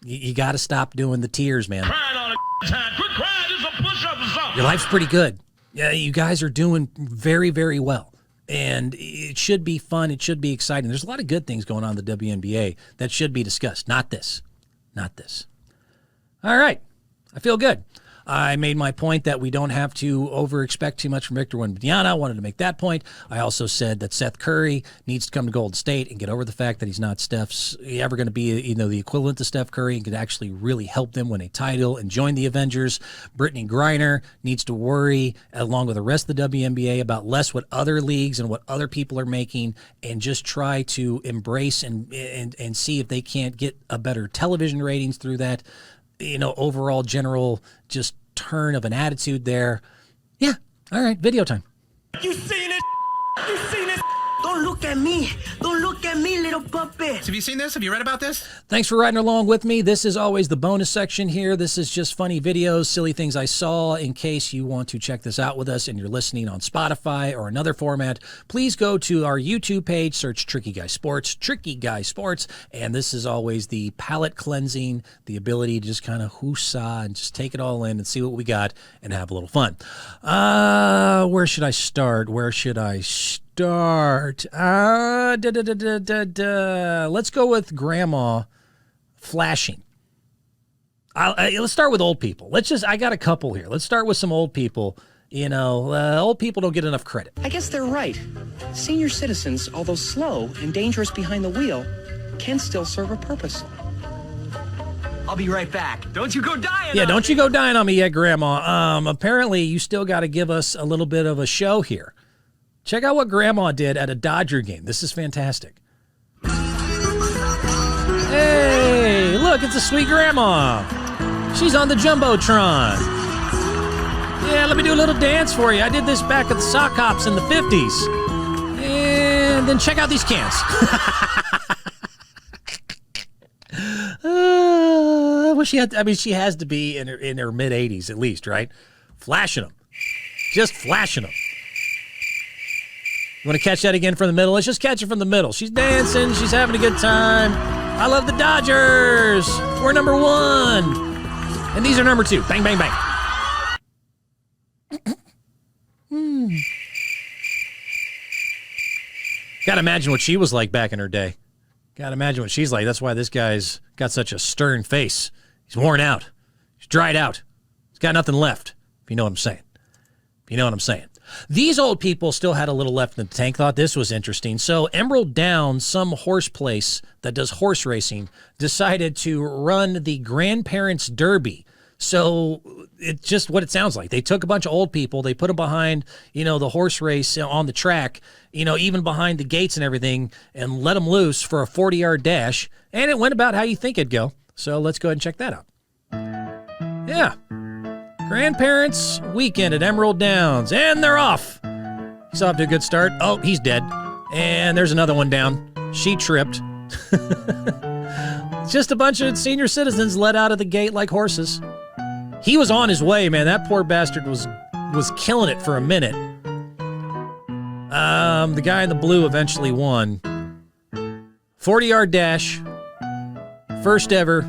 You got to stop doing the tears, man. Crying all the time. Quit crying. Just a push-up or something. Your life's pretty good. Yeah, you guys are doing very, very well. And it should be fun. It should be exciting. There's a lot of good things going on in the WNBA that should be discussed. Not this. All right. I feel good. I made my point that we don't have to over-expect too much from Victor Wembamyana. I wanted to make that point. I also said that Seth Curry needs to come to Golden State and get over the fact that he's not ever going to be the equivalent to Steph Curry and could actually really help them win a title and join the Avengers. Brittany Griner needs to worry, along with the rest of the WNBA, about less what other leagues and what other people are making, and just try to embrace and see if they can't get a better television ratings through that. Overall general just turn of an attitude there. Yeah. All right. Video time. You seen it? You seen it? Don't look at me. Don't look at me, little puppet. Have you seen this? Have you read about this? Thanks for riding along with me. This is always the bonus section here. This is just funny videos, silly things I saw. In case you want to check this out with us and you're listening on Spotify or another format, please go to our YouTube page, search Tricky Guy Sports, and this is always the palate cleansing, the ability to just kind of whoosah and just take it all in and see what we got and have a little fun. Where should I start? Let's go with grandma flashing. Let's start with old people. I got a couple here. Let's start with some old people. Old people don't get enough credit. I guess they're right. Senior citizens, although slow and dangerous behind the wheel, can still serve a purpose. I'll be right back. Don't you go dying. Yeah, don't you go dying on me yet, Grandma. Apparently, you still got to give us a little bit of a show here. Check out what Grandma did at a Dodger game. This is fantastic. Hey, look, it's a sweet Grandma. She's on the Jumbotron. Yeah, let me do a little dance for you. I did this back at the sock hops in the 50s. And then check out these cans. She has to be in her mid-80s at least, right? Flashing them. Just flashing them. You want to catch that again from the middle? Let's just catch it from the middle. She's dancing. She's having a good time. I love the Dodgers. We're number 1. And these are number 2. Bang, bang, bang. Gotta imagine what she was like back in her day. Gotta imagine what she's like. That's why this guy's got such a stern face. He's worn out. He's dried out. He's got nothing left, if you know what I'm saying. These old people still had a little left in the tank. Thought this was interesting. So Emerald Downs, some horse place that does horse racing, decided to run the Grandparents' Derby. So it's just what it sounds like. They took a bunch of old people, they put them behind, the horse race on the track, even behind the gates and everything, and let them loose for a 40-yard dash. And it went about how you think it'd go. So let's go ahead and check that out. Yeah. Grandparents' weekend at Emerald Downs, and they're off. He's off to a good start. Oh, he's dead. And there's another one down. She tripped. Just a bunch of senior citizens let out of the gate like horses. He was on his way, man. That poor bastard was killing it for a minute. The guy in the blue eventually won. 40-yard dash. First ever.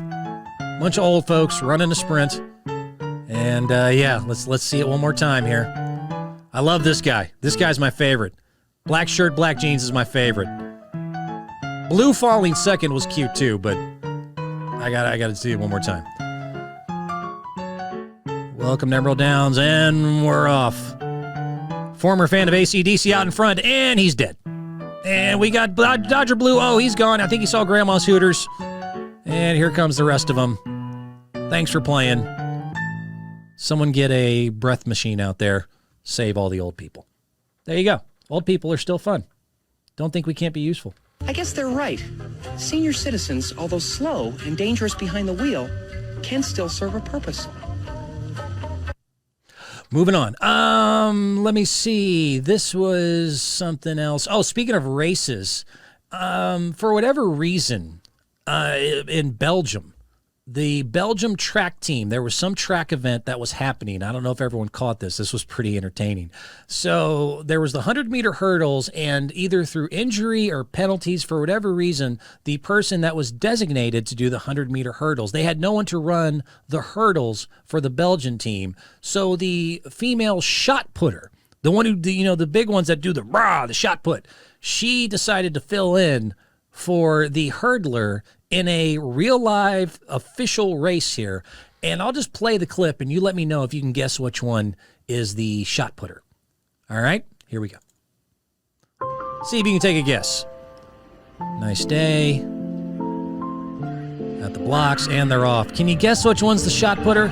Bunch of old folks running a sprint. And yeah, let's see it one more time here. I love this guy. This guy's my favorite. Black shirt, black jeans is my favorite. Blue falling second was cute too, but I gotta see it one more time. Welcome to Emerald Downs, and we're off. Former fan of AC/DC out in front, and he's dead. And we got Dodger Blue. Oh, he's gone. I think he saw Grandma's Hooters. And here comes the rest of them. Thanks for playing. Someone get a breath machine out there. Save all the old people. There you go. Old people are still fun. Don't think we can't be useful. I guess they're right. Senior citizens, although slow and dangerous behind the wheel, can still serve a purpose. Moving on. Let me see. This was something else. Oh, speaking of races, for whatever reason, in Belgium, the Belgium track team, there was some track event that was happening. I don't know if everyone caught this. This was pretty entertaining. So there was the 100-meter hurdles, and either through injury or penalties, for whatever reason, the person that was designated to do the 100-meter hurdles, they had no one to run the hurdles for the Belgian team. So the female shot putter, the one who, the big ones that do the shot put, she decided to fill in for the hurdler in a real live official race here. And I'll just play the clip and you let me know if you can guess which one is the shot putter. All right, here we go. See if you can take a guess. Nice day. Got the blocks and they're off. Can you guess which one's the shot putter?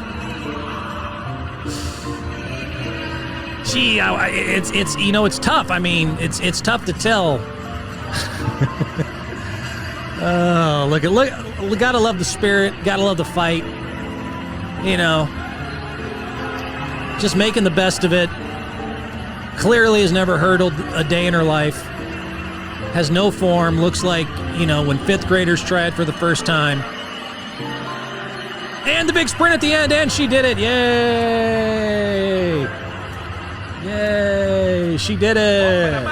Gee, it's it's tough. I mean, it's tough to tell. Oh, look, gotta love the spirit, gotta love the fight. Just making the best of it. Clearly has never hurdled a day in her life. Has no form, looks like, when fifth graders try it for the first time. And the big sprint at the end, and she did it. Yay! Yay, she did it.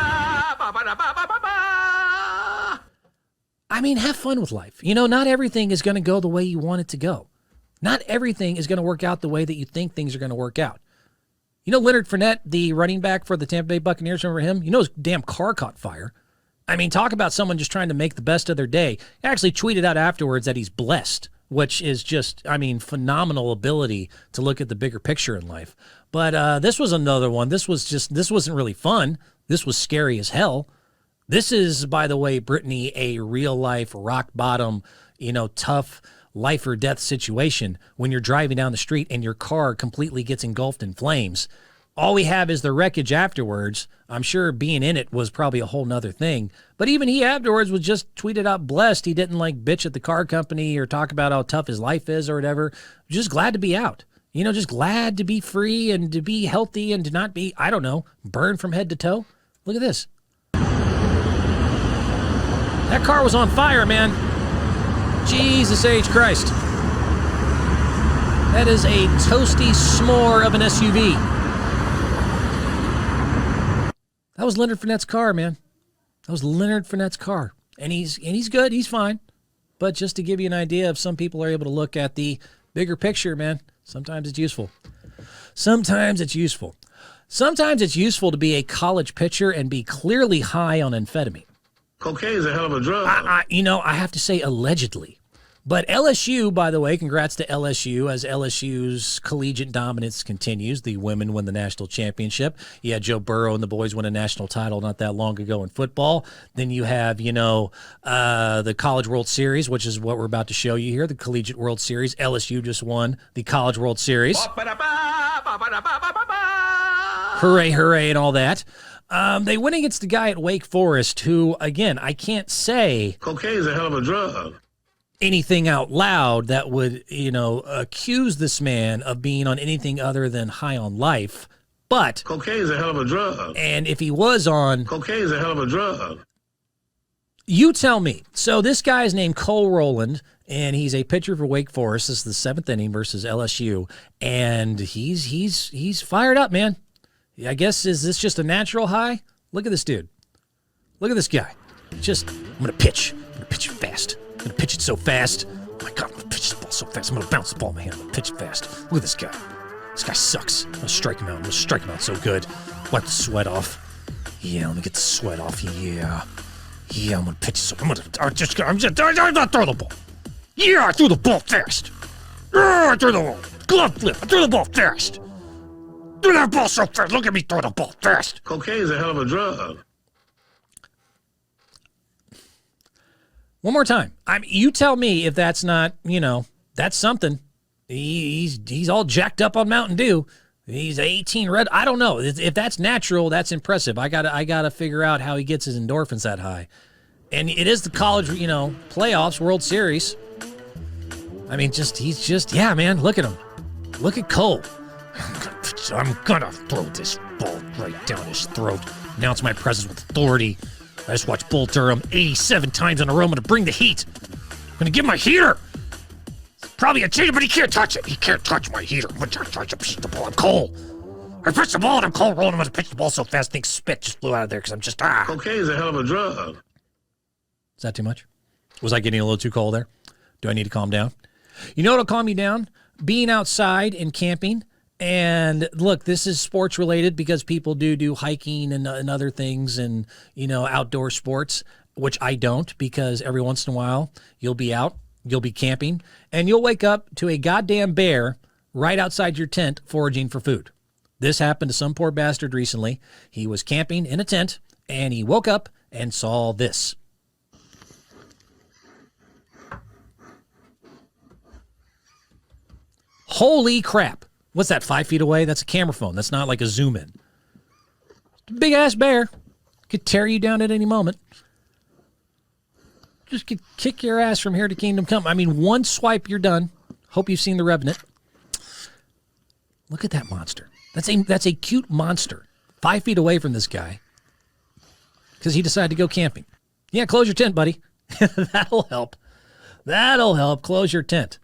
I mean, have fun with life. Not everything is going to go the way you want it to go. Not everything is going to work out the way that you think things are going to work out. Leonard Fournette, the running back for the Tampa Bay Buccaneers, remember him? His damn car caught fire. I mean, talk about someone just trying to make the best of their day. He actually tweeted out afterwards that he's blessed, which is just, phenomenal ability to look at the bigger picture in life. But this was another one. This wasn't really fun. This was scary as hell. This is, by the way, Brittany, a real-life, rock-bottom, tough life or death situation when you're driving down the street and your car completely gets engulfed in flames. All we have is the wreckage afterwards. I'm sure being in it was probably a whole nother thing. But even he afterwards was just tweeted out blessed. He didn't, bitch at the car company or talk about how tough his life is or whatever. Just glad to be out. Just glad to be free and to be healthy and to not be, burned from head to toe. Look at this. That car was on fire, man. Jesus H. Christ. That is a toasty s'more of an SUV. That was Leonard Fournette's car, man. That was Leonard Fournette's car. And he's good. He's fine. But just to give you an idea of some people are able to look at the bigger picture, man, sometimes it's useful. Sometimes it's useful. Sometimes it's useful to be a college pitcher and be clearly high on amphetamine. Cocaine is a hell of a drug. I have to say allegedly. But LSU, by the way, congrats to LSU as LSU's collegiate dominance continues. The women win the national championship. You had Joe Burrow and the boys win a national title not that long ago in football. Then you have, the College World Series, which is what we're about to show you here, the Collegiate World Series. LSU just won the College World Series. Hooray, hooray, and all that. They went against the guy at Wake Forest who, again, I can't say... Cocaine is a hell of a drug. anything out loud that would, accuse this man of being on anything other than high on life. But cocaine is a hell of a drug. And if he was on... Cocaine is a hell of a drug. You tell me. So this guy is named Cole Rowland, and he's a pitcher for Wake Forest. This is the 7th inning versus LSU, and he's fired up, man. I guess, is this just a natural high? Look at this dude. Look at this guy. I'm going to pitch. I'm going to pitch it fast. I'm going to pitch it so fast. Oh, my God, I'm going to pitch this ball so fast. I'm going to bounce the ball in my hand. I'm going to pitch it fast. Look at this guy. This guy sucks. I'm going to strike him out. I'm going to strike him out so good. Wipe the sweat off. Yeah, let me get the sweat off. Yeah. Yeah, I'm going to pitch it so... I'm going to throw the ball. Yeah, I threw the ball fast. I threw the ball. Glove flip. I threw the ball fast. Threw that ball so fast. Look at me throw the ball fast. Cocaine is a hell of a drug. One more time. You tell me if that's not, that's something. He's all jacked up on Mountain Dew. He's 18 red. I don't know. If that's natural, that's impressive. I gotta figure out how he gets his endorphins that high. And it is the college, playoffs, World Series. Yeah, man, look at him. Look at Cole. I'm gonna throw this ball right down his throat. Announce my presence with authority. I just watched Bull Durham 87 times in a row. I'm gonna bring the heat. I'm gonna give my heater. Probably a cheater, but he can't touch it. He can't touch my heater. I'm gonna try to pitch the ball. I'm Cole. I pitched the ball and I'm Cole rolling. I'm gonna pitch the ball so fast, I think spit just flew out of there because I'm just Cocaine is a hell of a drug. Is that too much? Was I getting a little too cold there? Do I need to calm down? You know what'll calm you down? Being outside and camping. And look, this is sports related because people do hiking and other things and, outdoor sports, which I don't, because every once in a while you'll be out, you'll be camping, and you'll wake up to a goddamn bear right outside your tent foraging for food. This happened to some poor bastard recently. He was camping in a tent and he woke up and saw this. Holy crap. What's that, 5 feet away? That's a camera phone. That's not like a zoom in. Big ass bear. Could tear you down at any moment. Just could kick your ass from here to Kingdom Come. One swipe, you're done. Hope you've seen The Revenant. Look at that monster. That's a cute monster. 5 feet away from this guy. Because he decided to go camping. Yeah, close your tent, buddy. That'll help. That'll help. Close your tent.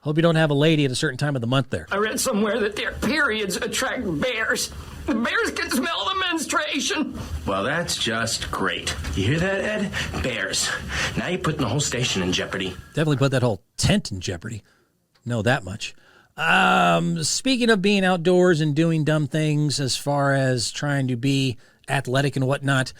Hope you don't have a lady at a certain time of the month there. I read somewhere that their periods attract bears. The bears can smell the menstruation. Well, that's just great. You hear that, Ed? Bears. Now you're putting the whole station in jeopardy. Definitely put that whole tent in jeopardy. Know that much. Speaking of being outdoors and doing dumb things as far as trying to be athletic and whatnot,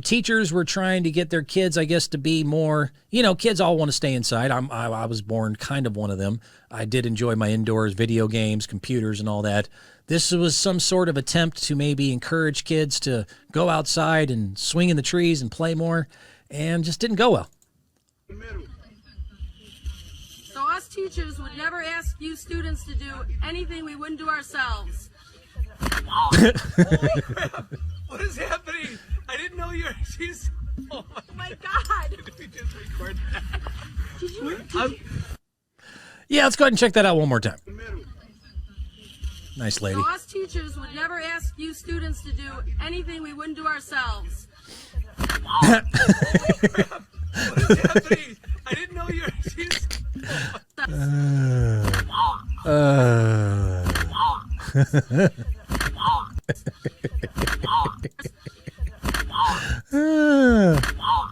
teachers were trying to get their kids, I guess, to be more, kids all want to stay inside. I was born kind of one of them. I did enjoy my indoors, video games, computers, and all that. This was some sort of attempt to maybe encourage kids to go outside and swing in the trees and play more, and just didn't go well. So us teachers would never ask you students to do anything we wouldn't do ourselves. Holy crap! What is happening? I didn't know you were... She's... Oh my God! Did we just record that? Did you... Yeah, let's go ahead and check that out one more time. Nice lady. So us teachers would never ask you students to do anything we wouldn't do ourselves. Holy crap! What is happening? I didn't know you were... She's...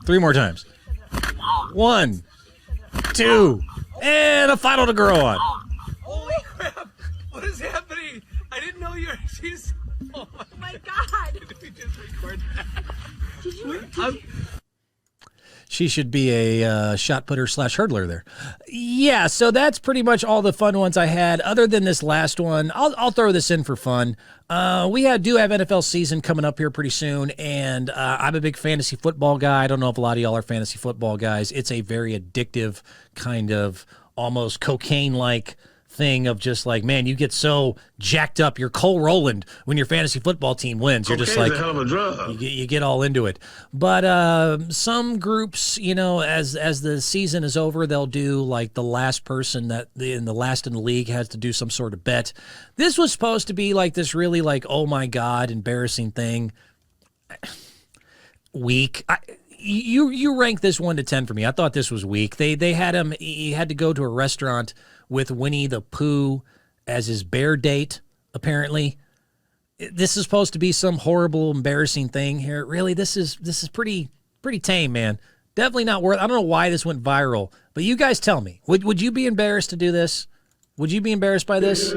Three more times. 1, 2, and a final to grow on. Holy crap! What is happening? I didn't know you were... She's... Oh my God! Did we just record that? Did you... She should be a shot putter / hurdler there. Yeah, so that's pretty much all the fun ones I had. Other than this last one, I'll throw this in for fun. We do have NFL season coming up here pretty soon, and I'm a big fantasy football guy. I don't know if a lot of y'all are fantasy football guys. It's a very addictive kind of almost cocaine-like thing of just like, man, you get so jacked up. You're Cole Rowland when your fantasy football team wins. You're just like, a hell of a drug. You get all into it. But some groups, as the season is over, they'll do like the last person the last in the league has to do some sort of bet. This was supposed to be like this really like, oh my God, embarrassing thing. Weak. You rank this 1 to 10 for me. I thought this was weak. They had him. He had to go to a restaurant with Winnie the Pooh as his bear date. Apparently, this is supposed to be some horrible, embarrassing thing here. Really, this is pretty tame, man. Definitely not worth. I don't know why this went viral, but you guys tell me. Would you be embarrassed to do this? Would you be embarrassed by this?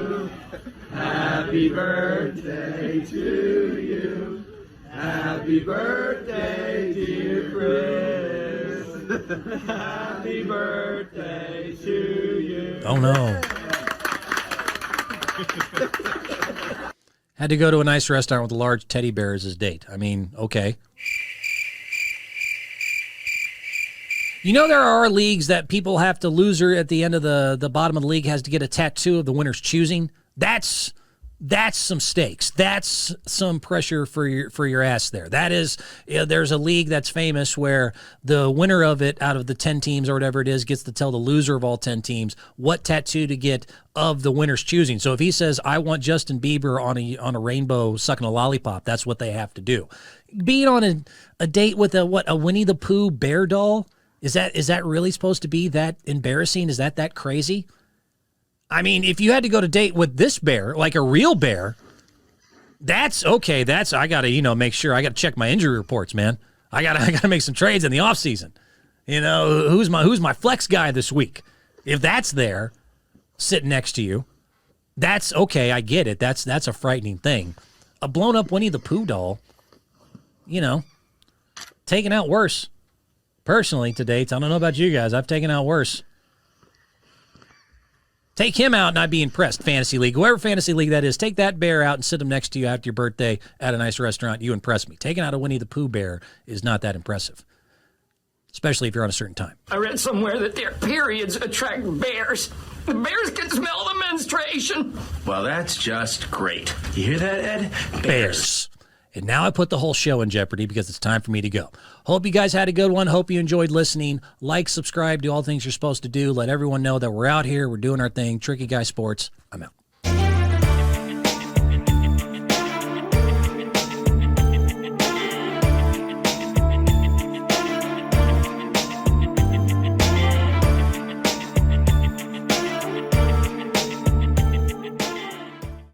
Happy birthday to you. Happy birthday, dear Chris. Happy birthday to you. Oh, no. Had to go to a nice restaurant with a large teddy bear as his date. I mean, okay. There are leagues that people have to loser at the end of the bottom of the league has to get a tattoo of the winner's choosing. That's some stakes. That's some pressure for your ass there. That is, there's a league that's famous where the winner of it out of the 10 teams or whatever it is gets to tell the loser of all 10 teams what tattoo to get of the winner's choosing. So if he says, I want Justin Bieber on a rainbow sucking a lollipop, that's what they have to do. Being on a date with a Winnie the Pooh bear doll, is that really supposed to be that embarrassing? Is that crazy? I mean, if you had to go to date with this bear, like a real bear, that's okay. I got to, make sure. I got to check my injury reports, man. I got to make some trades in the offseason. Who's my flex guy this week? If that's there sitting next to you, that's okay. I get it. That's a frightening thing. A blown up Winnie the Pooh doll, taken out worse. Personally, to dates, I don't know about you guys. I've taken out worse. Take him out and I'd be impressed, fantasy league. Whoever fantasy league that is, take that bear out and sit him next to you after your birthday at a nice restaurant. You impress me. Taking out a Winnie the Pooh bear is not that impressive, especially if you're on a certain time. I read somewhere that their periods attract bears. The bears can smell the menstruation. Well, that's just great. You hear that, Ed? Bears. And now I put the whole show in jeopardy because it's time for me to go. Hope you guys had a good one. Hope you enjoyed listening. Like, subscribe, do all the things you're supposed to do. Let everyone know that we're out here. We're doing our thing. Tricky Guy Sports. I'm out.